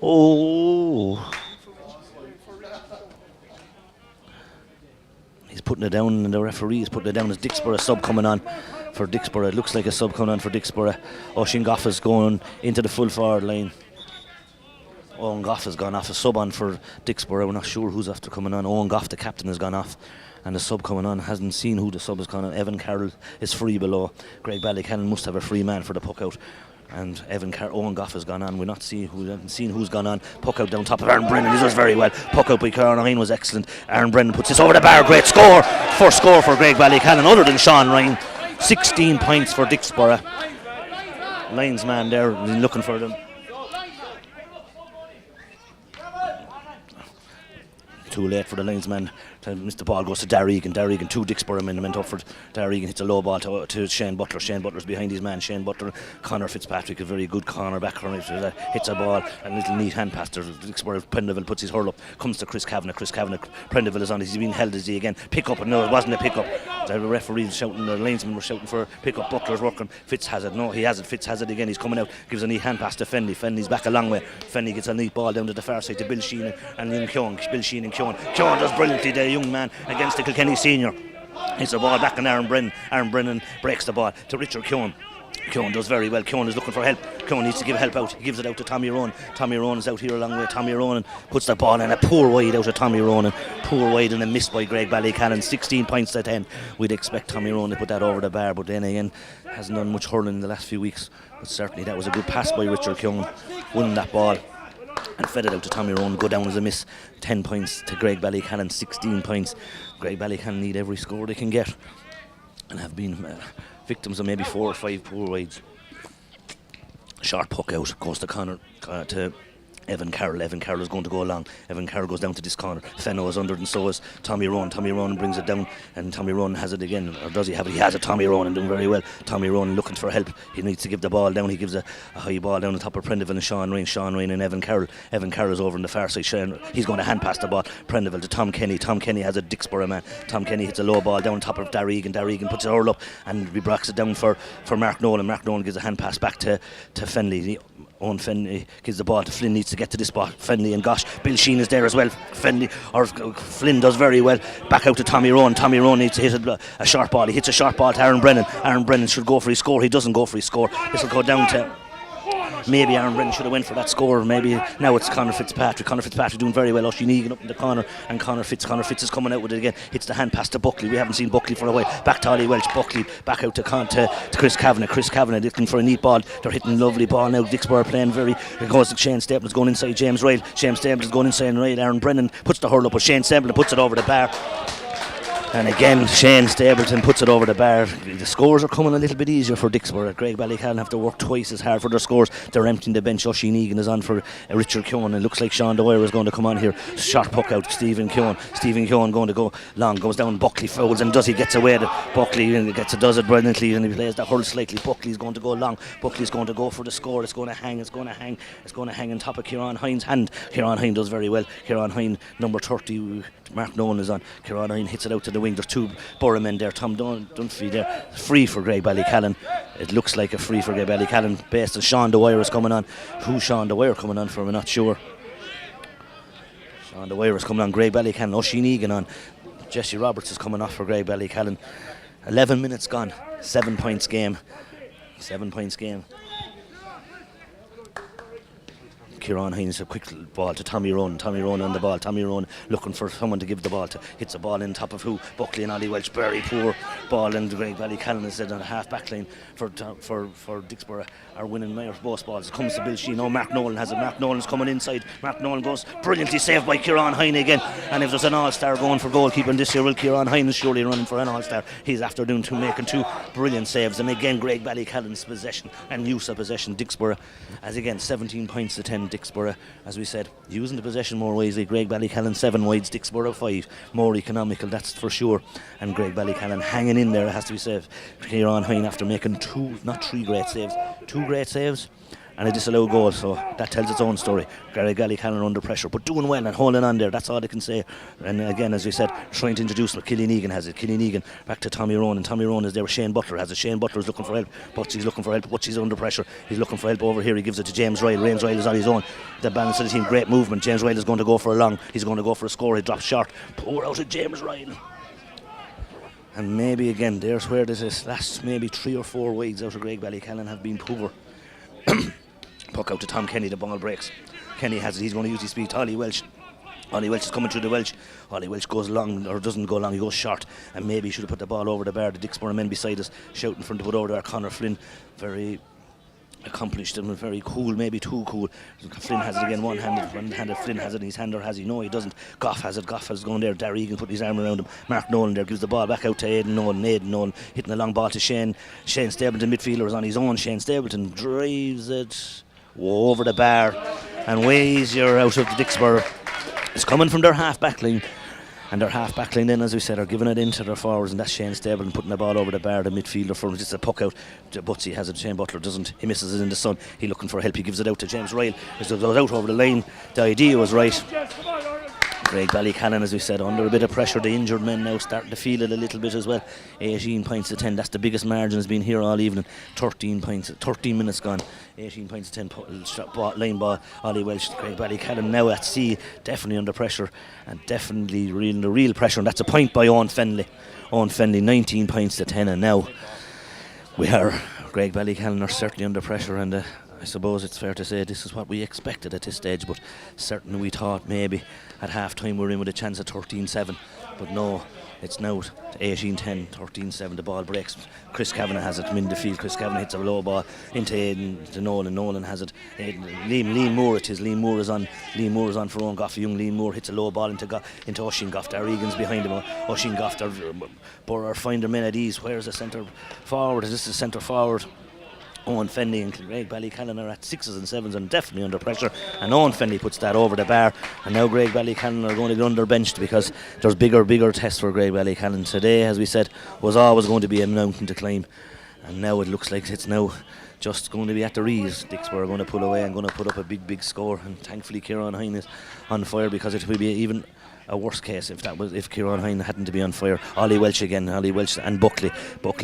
Oh. He's putting it down, and the referee is putting it down as Dicksboro sub coming on for Dicksboro. It looks like a sub coming on for Dicksboro. Oisin Goff is going into the full forward line. Owen Goff has gone off. A sub on for Dicksboro. We're not sure who's after coming on. Owen Goff, the captain, has gone off, and the sub coming on hasn't seen who the sub has gone on. Evan Carroll is free below. Graigue Ballycallan must have a free man for the puck out. And Owen Goff has gone on. We haven't seen who's gone on. Puck out down top of Aaron Brennan. He does very well. Puck out by Kieran Ryan was excellent. Aaron Brennan puts this over the bar. Great score. First score for Graigue Ballycallan other than Sean Ryan. 16 points for Dicksboro. Linesman there looking for them. Too late for the linesman. The ball goes to Darregan. 2 Dicksboro men went up for Darregan. Hits a low ball to Shane Butler. Shane Butler's behind his man. Shane Butler, Connor Fitzpatrick, a very good corner back corner. Hits a ball, a little neat hand pass to Dicksboro. Prendeville puts his hurl up. Comes to Chris Kavanagh. Prendeville is on. He's been held as he again. Pick up, and no, it wasn't a pick up. The referee shouting. The linesmen were shouting for a pick up. Butler's working. Fitz has it. No, he has it. Fitz has it again. He's coming out. Gives a neat hand pass to Fenley. Fenley's back a long way. Fenley gets a neat ball down to the far side to Bill Sheen and then Keown. Bill Sheen and Keown. Keown does brilliantly there, young man, against the Kilkenny senior. It's a ball back on Aaron Brennan. Aaron Brennan breaks the ball to Richard Keown. Keown does very well. Keown is looking for help. Keown needs to give help out. He gives it out to Tommy Ronan. Tommy Ronan is out here a long way. Tommy Ronan puts the ball in a poor wide out of Tommy Ronan. Poor wide and a miss by Graigue Ballycallan. 16 points to 10. We'd expect Tommy Ronan to put that over the bar, but then again, hasn't done much hurling in the last few weeks. But certainly that was a good pass by Richard Keown. Won that ball and fed it out to Tommy Ronan. Go down as a miss. 10 points to Graigue Ballycallan. 16 points. Graigue Ballycallan need every score they can get and have been victims of maybe 4 or 5 poor wides. Short puck out, goes to Connor, to Evan Carroll. Evan Carroll is going to go along. Evan Carroll goes down to this corner. Fenno is under it and so is Tommy Ronan. Tommy Ronan brings it down and Tommy Ronan has it again. Or does he have it? He has it. Tommy Ronan doing very well. Tommy Ronan looking for help. He needs to give the ball down. He gives a high ball down the top of Prendeville and Sean Rain. Sean Rain and Evan Carroll. Evan Carroll is over on the far side. He's going to hand pass the ball. Prendeville to Tom Kenny. Tom Kenny has a Dicksboro man. Tom Kenny hits a low ball down top of Darregan. Darregan puts it all up and he brocks it down for Mark Nolan. Mark Nolan gives a hand pass back to Fenley. Owen Fenley gives the ball to Flynn. Needs to get to this spot. Fenley and gosh, Bill Sheen is there as well. Flynn does very well. Back out to Tommy Rowan. Tommy Rowan needs to hit a short ball. He hits a short ball to Aaron Brennan. Aaron Brennan should go for his score. He doesn't go for his score. This will go down to maybe Aaron Brennan should have went for that score. Maybe now it's Conor Fitzpatrick. Conor Fitzpatrick doing very well. Oisin Egan up in the corner and Conor Fitz is coming out with it again. Hits the hand pass to Buckley. We haven't seen Buckley for a while. Back to Ollie Welch. Buckley back out to Chris Kavanagh. Chris Kavanagh looking for a neat ball. They're hitting a lovely ball now. Dicksboro playing very. It goes to Shane Stapleton's going inside James Ryle. James Stapleton's going inside Ryle. Aaron Brennan puts the hurl up, but Shane Stapleton puts it over the bar. And again, Shane Stapleton puts it over the bar. The scores are coming a little bit easier for Dicksboro. Graigue Ballycallan have to work twice as hard for their scores. They're emptying the bench. Oisin Egan is on for Richard Keown. It looks like Sean Dwyer is going to come on here. Short puck out, Stephen Keown. Stephen Keown going to go long, goes down. Buckley fouls and does he gets away. Buckley does it brilliantly and he plays the hurl slightly. Buckley's going to go long. Buckley's going to go for the score. It's going to hang on top of Kieran Hines' hand. Kieran Hines does very well. Kieran Hines, number 30, Mark Nolan is on. Kieran Hines hits it out to the wing. There's 2 Borough men there. Tom Dunphy there. Free for Graigue Ballycallan. It looks like a free for Graigue Ballycallan based on Sean Dwyer is coming on. Who's Sean Dwyer coming on for? I'm not sure. Sean Dwyer is coming on. Graigue Ballycallan. Oisin Egan on. Jesse Roberts is coming off for Graigue Ballycallan. 11 minutes gone. 7 points game. 7 points game. Kieran Hines, a quick ball to Tommy Ronan. Tommy Ronan on the ball. Tommy Ronan looking for someone to give the ball to. Hits a ball in top of who? Buckley and Ollie Welch. Very poor ball, and Graigue Ballycallan is on a half back line for Dicksboro are winning both balls. It comes to Bill Sheen. No, Mark Nolan has it. Mark Nolan's coming inside. Mark Nolan goes brilliantly saved by Kieran Hines again. And if there's an all-star going for goalkeeping this year, well, Kieran Hines is surely running for an all-star. He's after making 2 brilliant saves. And again, Graigue Ballycallan's possession and use of possession. Dicksboro, as again, 17 points to 10. Dicksboro, as we said, using the possession more wisely. Graigue Ballycallan 7 wides, Dicksboro 5. More economical, that's for sure. And Graigue Ballycallan hanging in there, it has to be said. Kieran Hines after making 2, not 3 great saves, 2 great saves and a disallowed goal, so that tells its own story. Graigue Ballycallan under pressure, but doing well and holding on there, that's all I can say. And again, as we said, trying to introduce Killian Egan has it. Killian Egan back to Tommy Ronan. Tommy Ronan is there with Shane Butler has it. Shane Butler is looking for help. Butchie's looking for help. Butchie's under pressure. He's looking for help over here. He gives it to James Ryle. James Ryle is on his own. The balance of the team, great movement. James Ryle is going to go for a long. He's going to go for a score. He drops short. Pour out of James Ryle. And maybe again, there's where this is. Last maybe 3 or 4 wides out of Graigue Ballycallan have been poor. Puck out to Tom Kenny, the ball breaks. Kenny has it, he's going to use his speed. Ollie Welch is coming through the Welch. Ollie Welch goes long, or doesn't go long, he goes short. And maybe he should have put the ball over the bar. The Dicksboro men beside us shouting for him to put over there. Conor Flynn, very accomplished and very cool, maybe too cool. Flynn has it again, one-handed. Flynn has it in his hand, or has he? No, he doesn't. Goff has it. Goff has gone there. Darregan put his arm around him. Mark Nolan there gives the ball back out to Aidan Nolan. Aidan Nolan hitting a long ball to Shane. Shane Stapleton, midfielder, is on his own. Shane Stapleton drives it over the bar and way easier out of the Dicksboro. It's coming from their half back line. And their half back line then, as we said, are giving it into their forwards, and that's Shane Stapleton putting the ball over the bar. The midfielder for him, just a puck out. Butsy has it. Shane Butler doesn't. He misses it in the sun. He looking for help. He gives it out to James Ryle. As it goes out over the line, the idea was right. Graigue Ballycallan, as we said, under a bit of pressure. The injured men now starting to feel it a little bit as well. 18 points to 10. That's the biggest margin has been here all evening. 13 points, 13 minutes gone. 18 points to 10. Line ball. Ollie Welch. Graigue Ballycallan now at sea, definitely under pressure, and definitely under real pressure. And that's a point by Owen Fenley. Owen Fenley, 19 points to 10, and now we are Graigue Ballycallan are certainly under pressure, and I suppose it's fair to say this is what we expected at this stage, but certainly we thought maybe at half time we were in with a chance of 13-7, but no, it's now 18-10, 13-7. The ball breaks. Chris Kavanagh has it in the field. Chris Kavanagh hits a low ball into Aidan, to Nolan. Nolan has it. Liam Moore, it is. Liam Moore is on. Liam Moore is on for Owen Goff. Young Liam Moore hits a low ball into Oisín Goff. Dar Egan's behind him. Oisín Goff, Burr find their men at ease. Where's the centre forward? Is this the centre forward? Owen Fenley and Graigue Ballycallan are at 6s and 7s and definitely under pressure, and Owen Fenley puts that over the bar, and now Graigue Ballycallan are going to get under benched because there's bigger tests for Graigue Ballycallan. Today, as we said, was always going to be a mountain to climb, and now it looks like it's now just going to be at the rees. Dicksboro are going to pull away and going to put up a big score, and thankfully Kieran Hine is on fire, because it will be even a worse case if Kieran Hine hadn't to be on fire. Ollie Welch and Buckley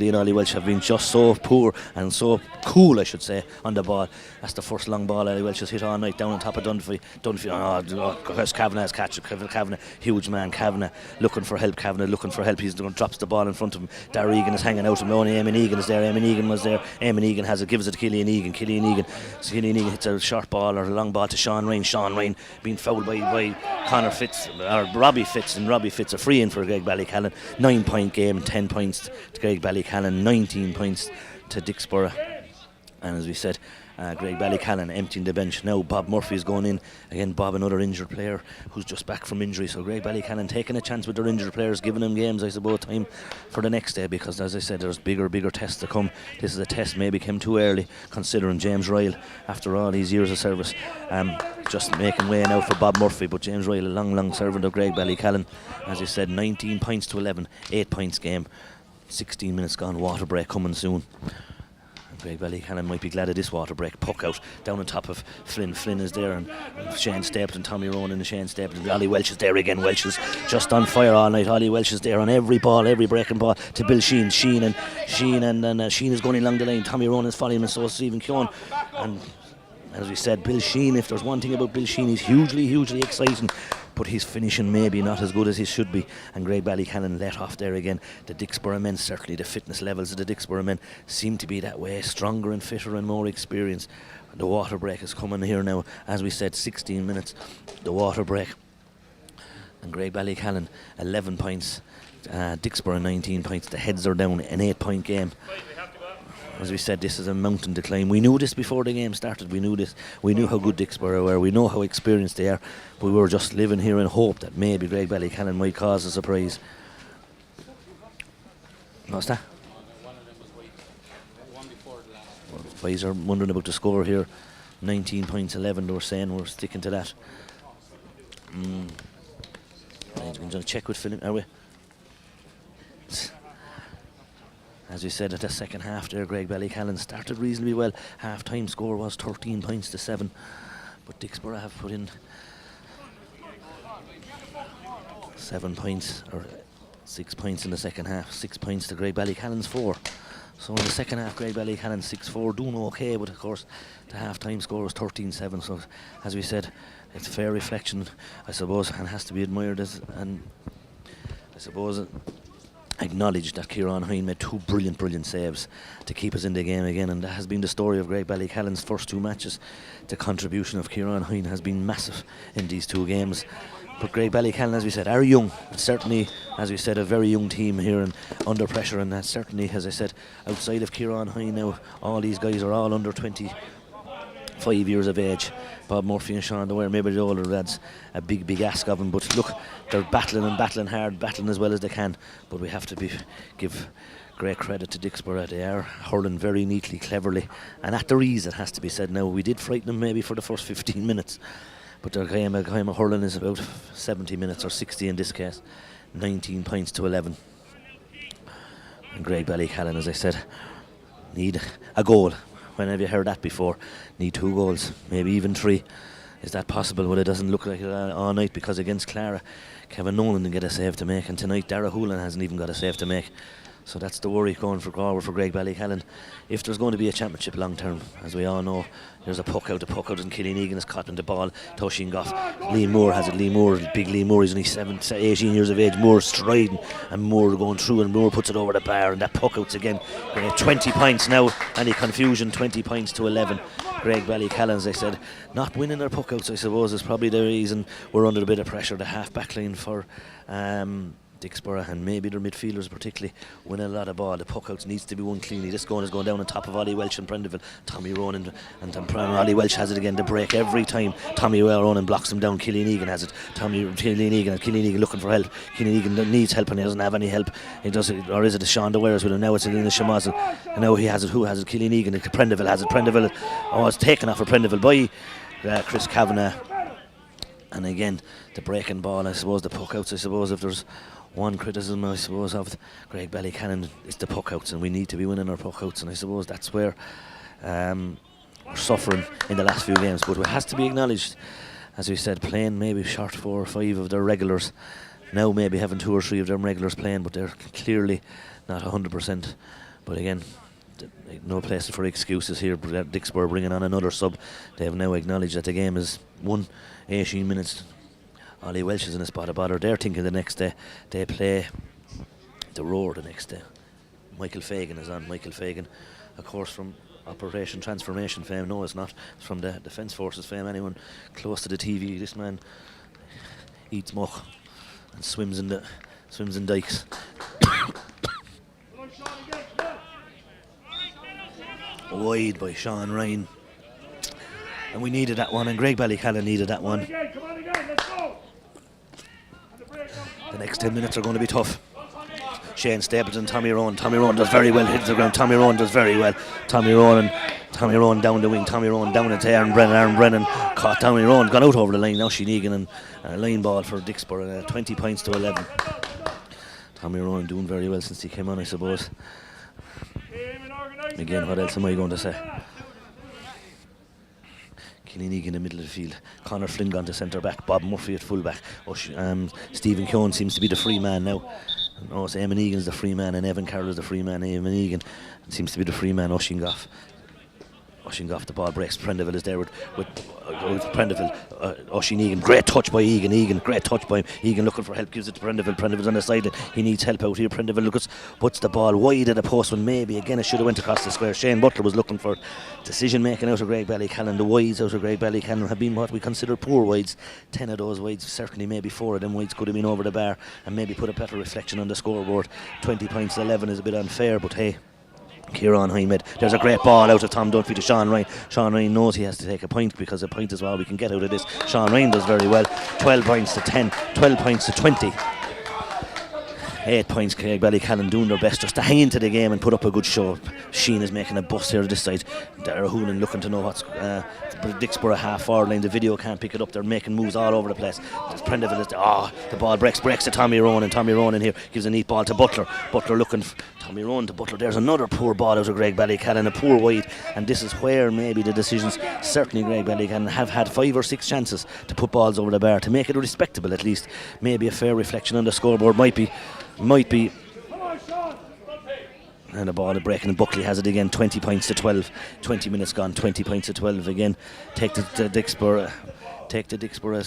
and Ollie Welch have been just so poor and so cool, I should say, on the ball. That's the first long ball Ollie Welch has hit all night down on top of Dunphy. Chris Kavanagh has catch it. Kavanagh, huge man. Kavanagh looking for help. He's drops the ball in front of him. Dar Egan is hanging out, and only Eamon Egan is there. Eamon Egan has it, gives it to Killian Egan. Killian Egan hits a short ball or a long ball to Sean Ryan being fouled by Connor Fitz, or Robbie Fitz, and Robbie Fitz a free in for Graigue Ballycallan. 9-point game, 10 points to Graigue Ballycallan, 19 points to Dicksboro. And as we said, Graigue Ballycallan emptying the bench. Now Bob Murphy is going in. Again, Bob, another injured player who's just back from injury. So Graigue Ballycallan taking a chance with their injured players, giving them games, I suppose, time for the next day, because as I said, there's bigger tests to come. This is a test maybe came too early, considering James Ryle, after all these years of service, just making way now for Bob Murphy. But James Ryle, a long servant of Graigue Ballycallan, as I said, 19 points to 11, 8 points game, 16 minutes gone, water break coming soon. Graigue Ballycallan might be glad of this water break. Puck out down on top of Flynn. Flynn is there, and Shane Stapleton, Tommy Rowan and Shane Stapleton. Ollie Welch is there again. Welch is just on fire all night. Ollie Welch is there on every ball, every breaking ball to Bill Sheen. Sheen is going along the line. Tommy Rowan is following him, and so is Stephen Keown. And as we said, Bill Sheen, if there's one thing about Bill Sheen, he's hugely exciting, but he's finishing maybe not as good as he should be. And Graigue Ballycallan let off there again. The Dicksboro men, certainly the fitness levels of the Dicksboro men seem to be that way, stronger and fitter and more experienced. The water break is coming here now. As we said, 16 minutes, the water break. And Graigue Ballycallan 11 points, Dicksboro 19 points. The heads are down, an 8-point game. As we said, this is a mountain to climb. We knew this before the game started. We knew this. We knew how good Dicksboro were. We know how experienced they are. But we were just living here in hope that maybe Graigue Ballycallan might cause a surprise. What's that? Boys are wondering about the score here. 19 points, 11. They were saying we're sticking to that. I'm going to check with Philip. Are we? As we said, at the second half there, Graigue Ballycallan started reasonably well. Half-time score was 13 points to 7. But Dicksboro have put in 7 points, or 6 points in the second half. 6 points to Graigue Ballycallan's 4. So in the second half, Graigue Ballycallan 6-4, doing okay, but of course the half-time score was 13-7. So as we said, it's a fair reflection, I suppose, and has to be admired as, and I suppose acknowledged that Kieran Hine made 2 brilliant saves to keep us in the game again, and that has been the story of Graigue Ballycallan's first 2 matches. The contribution of Kieran Hine has been massive in these 2 games. But Graigue Ballycallan, as we said, are young. Certainly, as we said, a very young team here and under pressure, and that certainly, as I said, outside of Kieran Hine now, all these guys are all under 25 years of age. Bob Murphy and Sean Dwyer, maybe the older lads, a big ask of them. But look, they're battling hard, battling as well as they can. But we have to give great credit to Dicksboro. They are hurling very neatly, cleverly, and at their ease, it has to be said. Now, we did frighten them maybe for the first 15 minutes, but their game of hurling is about 70 minutes, or 60 in this case. 19 points to 11. And Graigue Ballycallan, as I said, need a goal. When have you heard that before? Need 2 goals, maybe even 3. Is that possible? Well, it doesn't look like it all night, because against Clara, Kevin Nolan didn't get a save to make, and tonight Dara Houlihan hasn't even got a save to make. So that's the worry going forward for Graigue Ballycallan. If there's going to be a championship long term, as we all know, there's a puck out, and Killeen Egan is caught in the ball. Toshing Goff. Lee Moore has it. Big Lee Moore, he's only 18 years of age. Moore striding, and Moore going through, and Moore puts it over the bar, and that puck out's again. 20 points now. Any confusion, 20 points to 11. Graigue Ballycallan, as I said, not winning their puck outs, I suppose, is probably the reason we're under a bit of pressure. The half back line for Dicksboro, and maybe their midfielders particularly win a lot of ball. The puck outs needs to be won cleanly. This is going down on top of Ollie Welch and Prendeville. Tommy Ronan and Ollie Welch has it again. The break every time. Tommy Ronan blocks him down. Killeen Egan has it. Killeen Egan looking for help. Killeen Egan needs help and he doesn't have any help. He does it, or is it a Sean DeWares with him? Now it's in the Shamazel. And now he has it. Who has it? Killeen Egan. Prendeville has it. Prendeville. Oh, it's taken off for Prendeville by Chris Kavanagh. And again, the breaking ball, I suppose, the puck outs, I suppose, if there's one criticism, I suppose, of Graigue Ballycallan, it's the puck outs, and we need to be winning our puck outs, and I suppose that's where we're suffering in the last few games. But it has to be acknowledged, as we said, playing maybe short 4 or 5 of their regulars. Now maybe having 2 or 3 of them regulars playing, but they're clearly not 100%. But again, no place for excuses here. Dicksboro bringing on another sub. They have now acknowledged that the game is 18 minutes. Ollie Welch is in a spot of bother. They're thinking the next day they play the Roar the next day. Michael Fagan is on. Michael Fagan, of course, from Operation Transformation fame. No, it's not. It's from the Defence Forces fame. Anyone close to the TV, this man eats muck and swims in dikes. Wide by Sean Ryan. And we needed that one, and Graigue Ballycallan needed that one. The next 10 minutes are going to be tough. Shane Stapleton, Tommy Rowan. Tommy Rowan does very well, hits the ground. Tommy Rowan does very well. Tommy Rowan down the wing. Tommy Rowan down into Aaron Brennan caught Tommy Rowan, gone out over the line. Now Sheen Egan and a line ball for Dicksboro. 20 points to 11. Tommy Rowan doing very well since he came on, I suppose. Again, what else am I going to say? Killeen Egan in the middle of the field. Conor Flynn gone to centre back. Bob Murphy at full back. Stephen Keown seems to be the free man now. Oh, so Eamon Egan's the free man and Evan Carroll is the free man. Eamon Egan seems to be the free man. Oisin Goff, the ball breaks. Prendeville is there with Prendeville. Oisin Egan, great touch by Egan. Great touch by him. Egan looking for help, gives it to Prendeville. Prendeville's on the side. He needs help out here. Prendeville puts the ball wide at the post when maybe again it should have went across the square. Shane Butler was looking for decision making out of Graigue Ballycallan. The wides out of Graigue Ballycallan have been what we consider poor wides. 10 of those wides, certainly maybe 4 of them wides could have been over the bar and maybe put a better reflection on the scoreboard. 20 points to 11 is a bit unfair, but hey, Kieran Hymed. There's a great ball out of Tom Dunphy to Sean Ryan. Sean Ryan knows he has to take a point because a point is all we can get out of this. Sean Ryan does very well. 12 points to 10, 12 points to 20. 8 points. Graigue Ballycallan doing their best just to hang into the game and put up a good show. Sheen is making a bust here this side. Dara Hoolan looking to know what's Dicksboro half forward line. The video can't pick it up. They're making moves all over the place. Prendeville is the ball breaks to Tommy Rowan, and Tommy Rowan in here gives a neat ball to Butler. Butler looking for Tommy Rowan to Butler. There's another poor ball out of Graigue Ballycallan, a poor wide, and this is where maybe the decisions, certainly Graigue Ballycallan have had 5 or 6 chances to put balls over the bar to make it respectable at least. Maybe a fair reflection on the scoreboard might be. And the ball breaking, and Buckley has it again. 20 points to 12. 20 minutes gone. 20 points to 12 again. Take the Dicksboro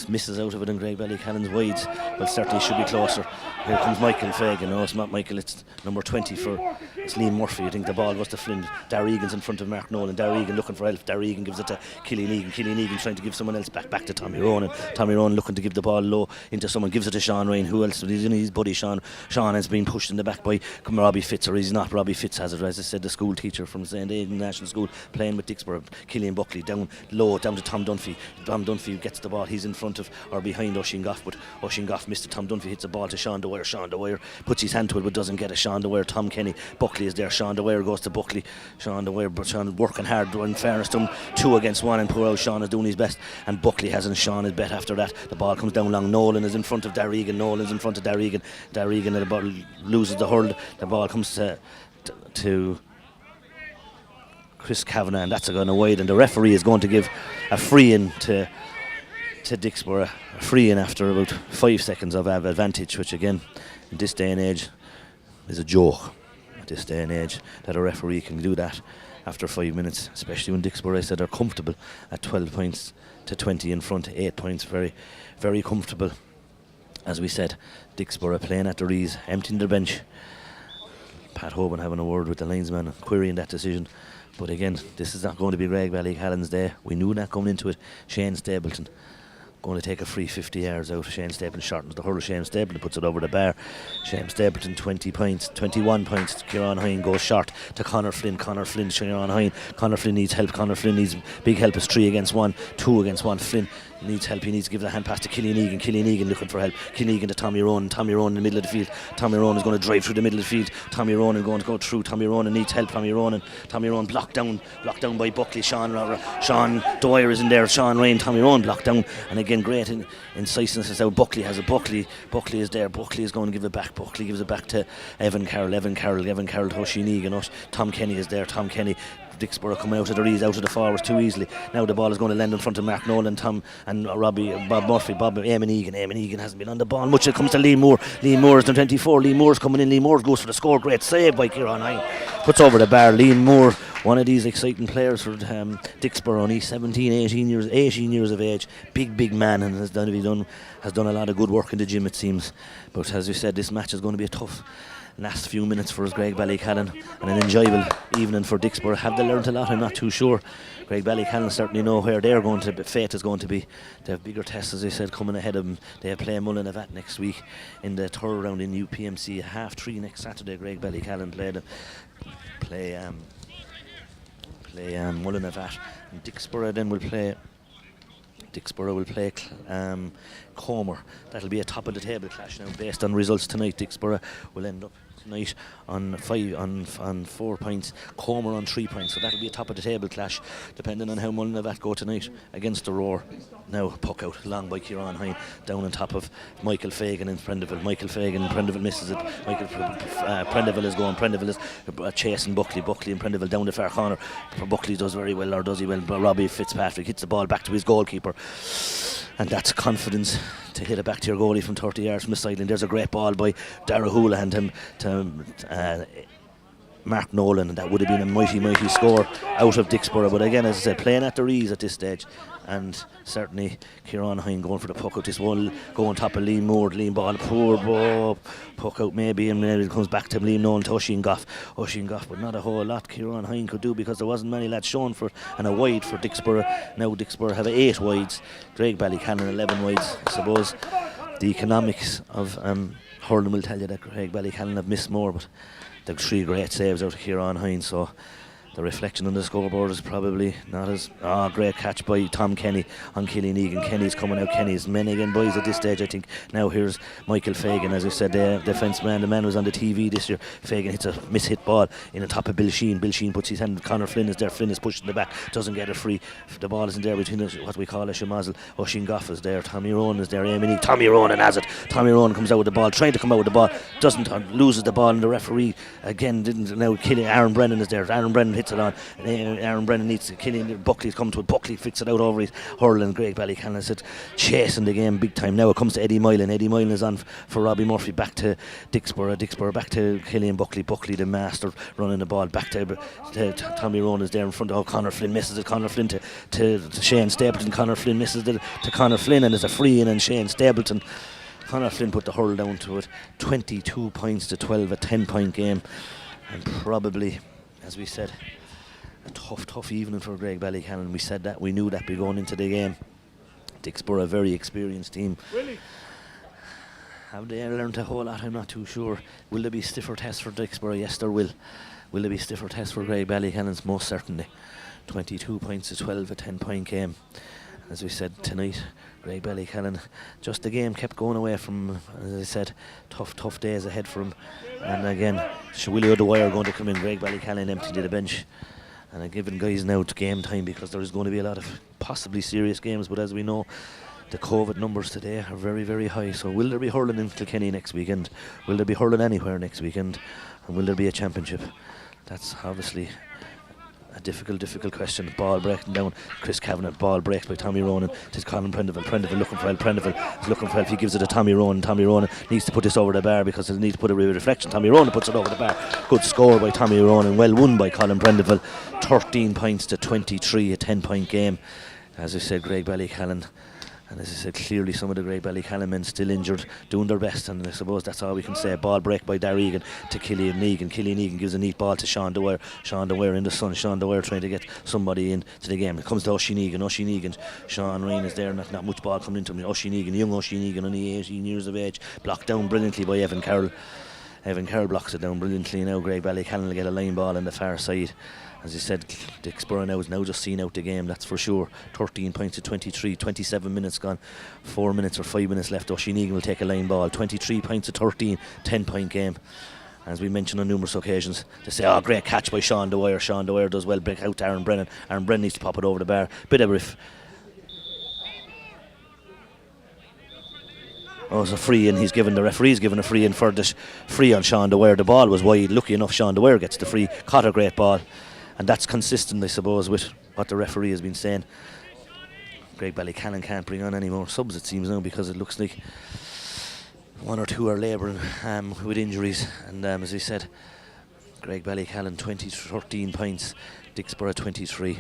misses out of it, and Graigue Ballycallan's wides. Well, certainly should be closer. Here comes Michael Fagan. No, it's not Michael, it's number 20 for Liam Murphy. I think the ball was to Flynn. Darragh Egan's in front of Mark Nolan. Darragh Egan looking for help. Darragh Egan gives it to Killeen Egan. Killeen Egan trying to give someone else back to Tommy Rowan. Tommy Rowan looking to give the ball low into someone, gives it to Sean Ryan. Who else? He's in his buddy Sean. Sean has been pushed in the back by Robbie Fitz, or he's not. Robbie Fitz has it, as I said, the school teacher from St. Aidan National School playing with Dicksboro. Killian Buckley down low, down to Tom Dunphy. Tom Dunphy gets the ball. He's in front of or behind Oisin Goff, but Oisin Goff missed it. Tom Dunphy hits the ball to Sean DeWire. Sean DeWire puts his hand to it but doesn't get it. Sean DeWire, Tom Kenny, Buckley is there. Sean DeWire goes to Buckley. Sean DeWire, but Sean working hard. In fairness to him, 2 against 1, and poor old Sean is doing his best, and Buckley hasn't. Sean is bet after that. The ball comes down long. Nolan is in front of Darragh Egan. Nolan's in front of Darragh Egan. Darragh Egan, the ball loses the hurl. The ball comes to Chris Kavanagh, and that's going wide, and the referee is going to give a free in to Dicksboro, a free in after about 5 seconds of advantage, which again in this day and age is a joke. at this day and age that a referee can do that after 5 minutes, especially when Dicksboro, I said, are comfortable at 12 points to 20 in front, 8 points, very, very comfortable. As we said, Dicksboro playing at their ease, emptying their bench. Pat Hoban having a word with the linesman and querying that decision. But again, this is not going to be Graigue Ballycallan's day. We knew that coming into it. Shane Stapleton going to take a free 50 yards out. Shane Stapleton shortens the hurl. Shane Stapleton puts it over the bar. Shane Stapleton 20 points, 21 points. Kieran Hine goes short to Conor Flynn. Conor Flynn, Kieran Hine. Conor Flynn needs help. Conor Flynn needs big help. It's 3 against 1, 2 against 1. Flynn needs help. He needs to give the hand pass to Killian Egan. Killian Egan looking for help. Killian Egan to Tommy Ronan. Tommy Ronan in the middle of the field. Tommy Ronan is going to drive through the middle of the field. Tommy Ronan going to go through. Tommy Ronan needs help. Tommy Ronan blocked down by Buckley. Sean Dwyer is in there. Sean Rain. Tommy Ronan blocked down. And again, great incisiveness is out. Buckley has a Buckley is there. Buckley is going to give it back. Buckley gives it back to Evan Carroll to Oisin Egan. Tom Kenny is there. Tom Kenny. Dicksboro coming out of the ease, out of the forwards too easily. Now the ball is going to land in front of Mark Nolan, Tom and Bob Murphy, Eamon Egan. Eamon Egan hasn't been on the ball much. It comes to Liam Moore. Liam Moore is the 24. Liam Moore's coming in. Liam Moore goes for the score. Great save by Kieran Hine. Puts over the bar. Liam Moore, one of these exciting players for Dicksboro. Only 18 years of age. Big man, and has done a lot of good work in the gym, it seems. But as we said, this match is going to be a tough last few minutes for us, Graigue Ballycallan, and an enjoyable evening for Dicksboro. Have they learned a lot? I'm not too sure. Graigue Ballycallan certainly know where they're going to. Fate is going to be. They have bigger tests, as I said, coming ahead of them. They play Mullinavat next week in the third round in UPMC. 3:30 next Saturday. Graigue Ballycallan play Mullinavat, and Dicksboro then will play. Dicksboro will play Comer. That'll be a top of the table clash now based on results tonight. Dicksboro will end up tonight on 4 points, Comer on 3 points, so that'll be a top of the table clash depending on how Mullinavat go tonight against the Roar. Now puck out long by Kieran Hine, down on top of Michael Fagan in Prendeville. Prendeville misses it. Prendeville is going. Prendeville is chasing Buckley and Prendeville down the far corner. Buckley does very well, or does he well? Robbie Fitzpatrick hits the ball back to his goalkeeper, and that's confidence to hit it back to your goalie from 30 yards from the sideline. There's a great ball by Dara Houlihan to Mark Nolan, and that would have been a mighty score out of Dicksboro. But again, as I said, playing at their ease at this stage, and certainly Kieran Hine going for the puck out. This one go on top of Liam Moore. Liam ball, poor ball, puck out maybe, and then it comes back to Liam Nolan to Oisin Goff, but not a whole lot Kieran Hine could do because there wasn't many lads shown for it, and a wide for Dicksboro. Now Dicksboro have 8 wides, Graigue Ballycallan 11 wides. I suppose the economics of hurling will tell you that Graigue Ballycallan have missed more, but the 3 great saves out of Kieran Hine, so the reflection on the scoreboard is probably not as... great catch by Tom Kenny on Killian Egan. Kenny's coming out. Kenny's men again, boys, at this stage, I think. Now here's Michael Fagan, as I said, the defenceman, the man who was on the TV this year. Fagan hits a miss-hit ball in the top of Bill Sheen. Bill Sheen puts his hand. Conor Flynn is there. Flynn is pushed in the back, doesn't get it free. The ball isn't there between what we call a shemazel. Oisin Goff is there. Tommy Ronan is there. Tommy Ronan has it. Tommy Ronan comes out with the ball, trying to come out with the ball, doesn't, loses the ball, and the referee again didn't. Now Aaron Brennan is there. Aaron Brennan hits it on. Aaron Brennan needs to kill him. Buckley's come to it. Buckley flicks it out over his hurl, and Graigue Ballycallan is chasing the game big time. Now it comes to Eddie Moylan. Eddie Moylan is on for Robbie Murphy. Back to Dicksboro. Dicksboro back to Killian Buckley. Buckley, the master, running the ball back to Tommy Ronan is there in front. Conor Flynn misses it. Conor Flynn to Shane Stapleton. Conor Flynn misses it to Conor Flynn, and there's a free in, and Shane Stapleton. Conor Flynn put the hurl down to it. 22 points to 12, a 10-point game, and probably, as we said, a tough evening for Graigue Ballycallan. We said that, we knew that be going into the game. Dicksboro, a very experienced team. Really? Have they learned a whole lot? I'm not too sure. Will there be stiffer tests for Dicksboro? Yes, there will. Will there be stiffer tests for Graigue Ballycallan? Most certainly. 22 points to 12, a 10-point game. As we said tonight, Graigue Ballycallan, just the game kept going away from, as I said, tough days ahead for him. And again, Willie O'Dwyer going to come in. Graigue Ballycallan empty the bench, and giving guys now to game time, because there is going to be a lot of possibly serious games. But as we know, the COVID numbers today are very high. So will there be hurling in Kilkenny next weekend? Will there be hurling anywhere next weekend? And will there be a championship? That's obviously A difficult question. Ball breaking down. Chris Kavanagh. Ball break by Tommy Ronan to Colin Prendeville. Prendeville looking for help. Prendeville is looking for help. He gives it to Tommy Ronan. Tommy Ronan needs to put this over the bar because it needs to put a reflection. Tommy Ronan puts it over the bar. Good score by Tommy Ronan. Well won by Colin Prendeville. 13 points to 23. A 10-point game. As I said, Graigue Ballycallan. And as I said, clearly some of the Graigue Ballycallan men still injured, doing their best, and I suppose that's all we can say. Ball break by Darregan to Killian Egan. Killian Egan gives a neat ball to Sean Dwyer. Sean Dwyer in the sun. Sean Dwyer trying to get somebody into the game. It comes to Oisin Egan. Oisin Egan. Sean Ryan is there. Not much ball coming into him. Oisin Egan, young Oisin Egan, only 18 years of age. Blocked down brilliantly by Evan Carroll. Evan Carroll blocks it down brilliantly. Now Graigue Ballycallan will get a line ball on the far side. As I said, Dicksboro now is now just seen out the game, that's for sure. 13 points to 23, 27 minutes gone, 4 minutes or 5 minutes left. Oisin Egan will take a line ball. 23 points to 13, 10-point game. As we mentioned on numerous occasions, they say, oh, great catch by Sean Dwyer. Sean Dwyer does well, break out to Aaron Brennan. Aaron Brennan needs to pop it over the bar. Bit of riff. Oh, it's a free in. The referee's given a free in for the free on Sean Dwyer. The ball was wide. Lucky enough, Sean Dwyer gets the free. Caught a great ball. And that's consistent, I suppose, with what the referee has been saying. Graigue Ballycallan can't bring on any more subs, it seems now, because it looks like one or two are labouring with injuries. And as we said, Graigue Ballycallan 13 points, Dicksboro 23.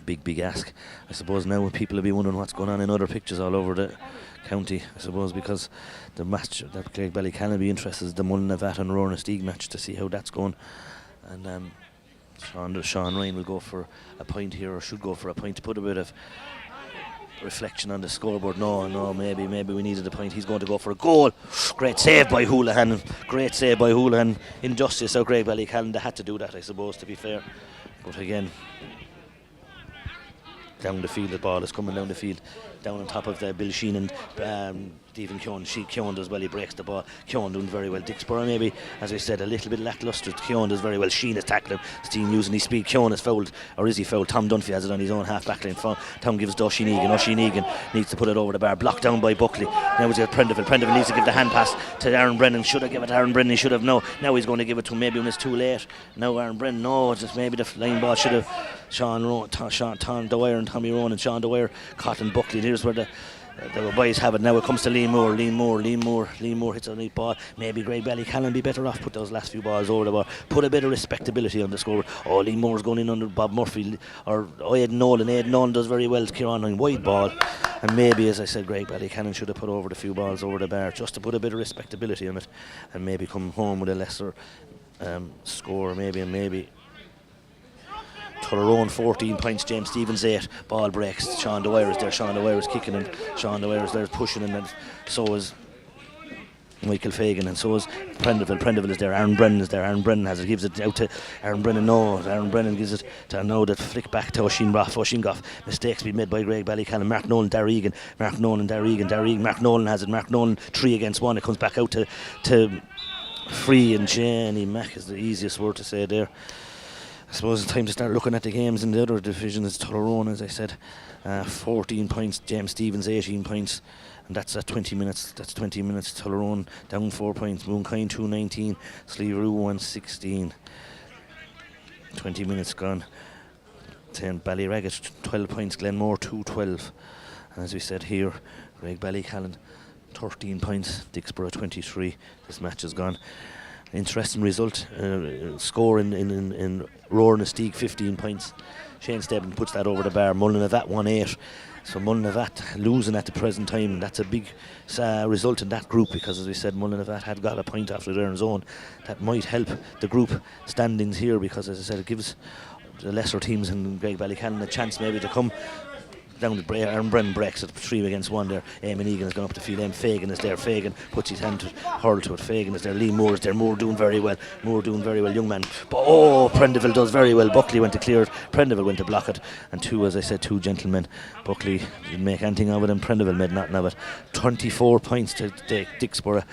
Big ask. I suppose now people will be wondering what's going on in other pitches all over the county, I suppose, because the match that Graigue Ballycallan will be interested is the Mullinavat and Rowan-Steag match to see how that's going. And Sean Ryan will go for a point here, or should go for a point, to put a bit of reflection on the scoreboard. No, maybe we needed a point. He's going to go for a goal. Great save by Houlihan. Injustice out Graigue Ballycallan. They had to do that, I suppose, to be fair. But again, down the field, the ball is coming down the field, down on top of Bill Sheen and Stephen Keown. Keown does well, he breaks the ball. Keown doing very well. Dicksboro maybe, as I said, a little bit lacklustre. Keown does very well. Sheen is tackling him. Steen using his speed. Keown is fouled, or is he fouled? Tom Dunphy has it on his own half back line. Tom gives to Oisin Egan. Oisin Egan needs to put it over the bar. Blocked down by Buckley. Now it's Prendeville. Prendeville needs to give the hand pass to Aaron Brennan. Should have given it to Aaron Brennan. He should have. Now he's going to give it to him, maybe when it's too late. Now Aaron Brennan. No, just maybe the line ball should have. Sean Dwyer and Tommy Rowan and Sean Dwyer caught in Buckley. Here's where the boys have it. Now it comes to Liam Moore hits a neat ball. Maybe Graigue Ballycallan be better off put those last few balls over the bar, put a bit of respectability on the scoreboard. Oh, Liam Moore's going in under Bob Murphy or Aidan Nolan does very well. Kieran on wide ball, and maybe, as I said, Graigue Ballycallan should have put over the few balls over the bar just to put a bit of respectability on it, and maybe come home with a lesser score. Maybe Tullaroan 14 points, James Stevens 8. Ball breaks. Sean Dwyer is there. Sean Dwyer is kicking him. Sean Dwyer is there pushing him, and so is Michael Fagan, and so is Prendeville. Prendeville is there. Aaron Brennan is there. Aaron Brennan has it. Gives it out to Aaron Brennan. No, Aaron Brennan gives it to that flick back to Oisin Goff. Mistakes be made by Graigue Ballycallan. Mark Nolan, Darregan. Mark Nolan has it. Mark Nolan 3 against 1. It comes back out to Free, and Jenny Mack is the easiest word to say there. I suppose it's time to start looking at the games in the other division. It's Tullaroan, as I said, 14 points, James Stevens 18 points, and that's at 20 minutes. That's 20 minutes. Tullaroan down 4 points, Moonkind 219, Sleeveroo 116. 20 minutes gone. 10 Ballyraggett 12 points, Glenmore 212, and as we said here, Graigue Ballycallan 13 points, Dicksboro 23. This match is gone. Interesting result. Score in Rowan-Steag 15 points. Shane Stebbin puts that over the bar. Mullinavat 1-8. So Mullinavat losing at the present time. That's a big result in that group, because, as we said, Mullinavat had got a point after their own zone. That might help the group standings here, because, as I said, it gives the lesser teams in Graigue Ballycallan a chance maybe to come down the Aaron Brennan breaks it 3 against 1 there. Eamon Egan has gone up the field. Fagan is there. Fagan puts his hand to hurl to it. Fagan is there. Lee Moore is there. Moore doing very well. Young man. But Prendeville does very well. Buckley went to clear it. Prendeville went to block it. And as I said, 2 gentlemen. Buckley didn't make anything of it, and Prendeville made nothing of it. 24 points to Dicksboro.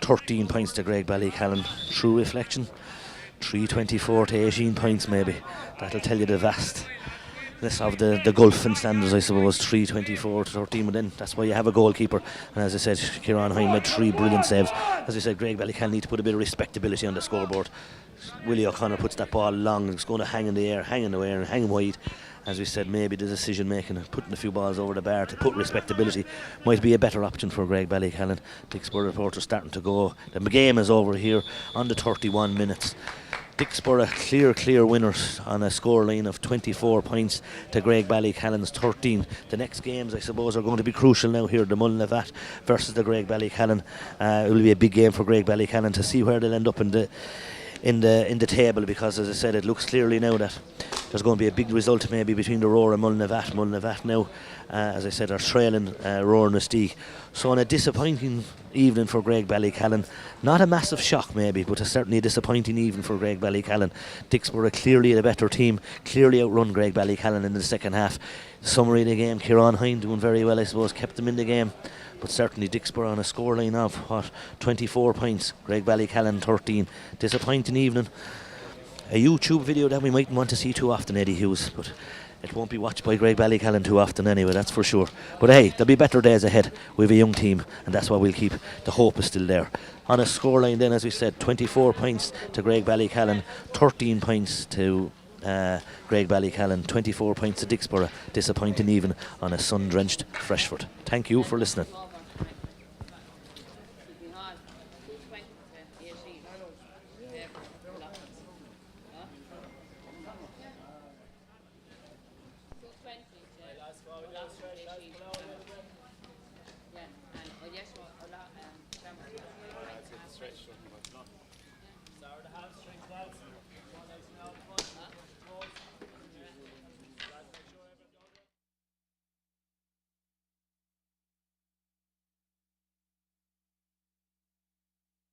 13 points to Graigue Ballycallan. True reflection. 324 to 18 points maybe. That'll tell you the vast less of the gulf in standards, I suppose. 3-24 to 13, but then that's why you have a goalkeeper. And as I said, Kieran Hine made 3 brilliant saves. As I said, Graigue Ballycallan need to put a bit of respectability on the scoreboard. Willie O'Connor puts that ball long, it's going to hang in the air and hang wide. As we said, maybe the decision making and putting a few balls over the bar to put respectability might be a better option for Graigue Ballycallan. Dicksboro reporter starting to go. The game is over here on the 31 minutes. Dicksboro clear winners on a scoreline of 24 points to Graigue Ballycallan's 13. The next games, I suppose, are going to be crucial now here. The Mullinlavat versus the Graigue Ballycallan. It will be a big game for Graigue Ballycallan to see where they'll end up in the table, because as I said, it looks clearly now that there's going to be a big result maybe between the Roar and Mullinlavat. Mullinlavat now, as I said, are trailing Roar and Mystique. So on a disappointing evening for Graigue Ballycallan, not a massive shock maybe, but certainly a disappointing evening for Graigue Ballycallan. Dicksboro clearly a better team, clearly outrun Graigue Ballycallan in the second half. Summary of the game, Kieran Hine doing very well, I suppose, kept them in the game. But certainly Dicksboro on a scoreline of 24 points, Graigue Ballycallan 13. Disappointing evening. A YouTube video that we mightn't want to see too often, Eddie Hughes, but it won't be watched by Graigue Ballycallan too often anyway, that's for sure. But hey, there'll be better days ahead. We have a young team, and that's why we'll keep. The hope is still there. On a scoreline then, as we said, 24 points to Graigue Ballycallan, 13 points to Graigue Ballycallan, 24 points to Dicksboro. Disappointing even on a sun-drenched Freshford. Thank you for listening. Stretch.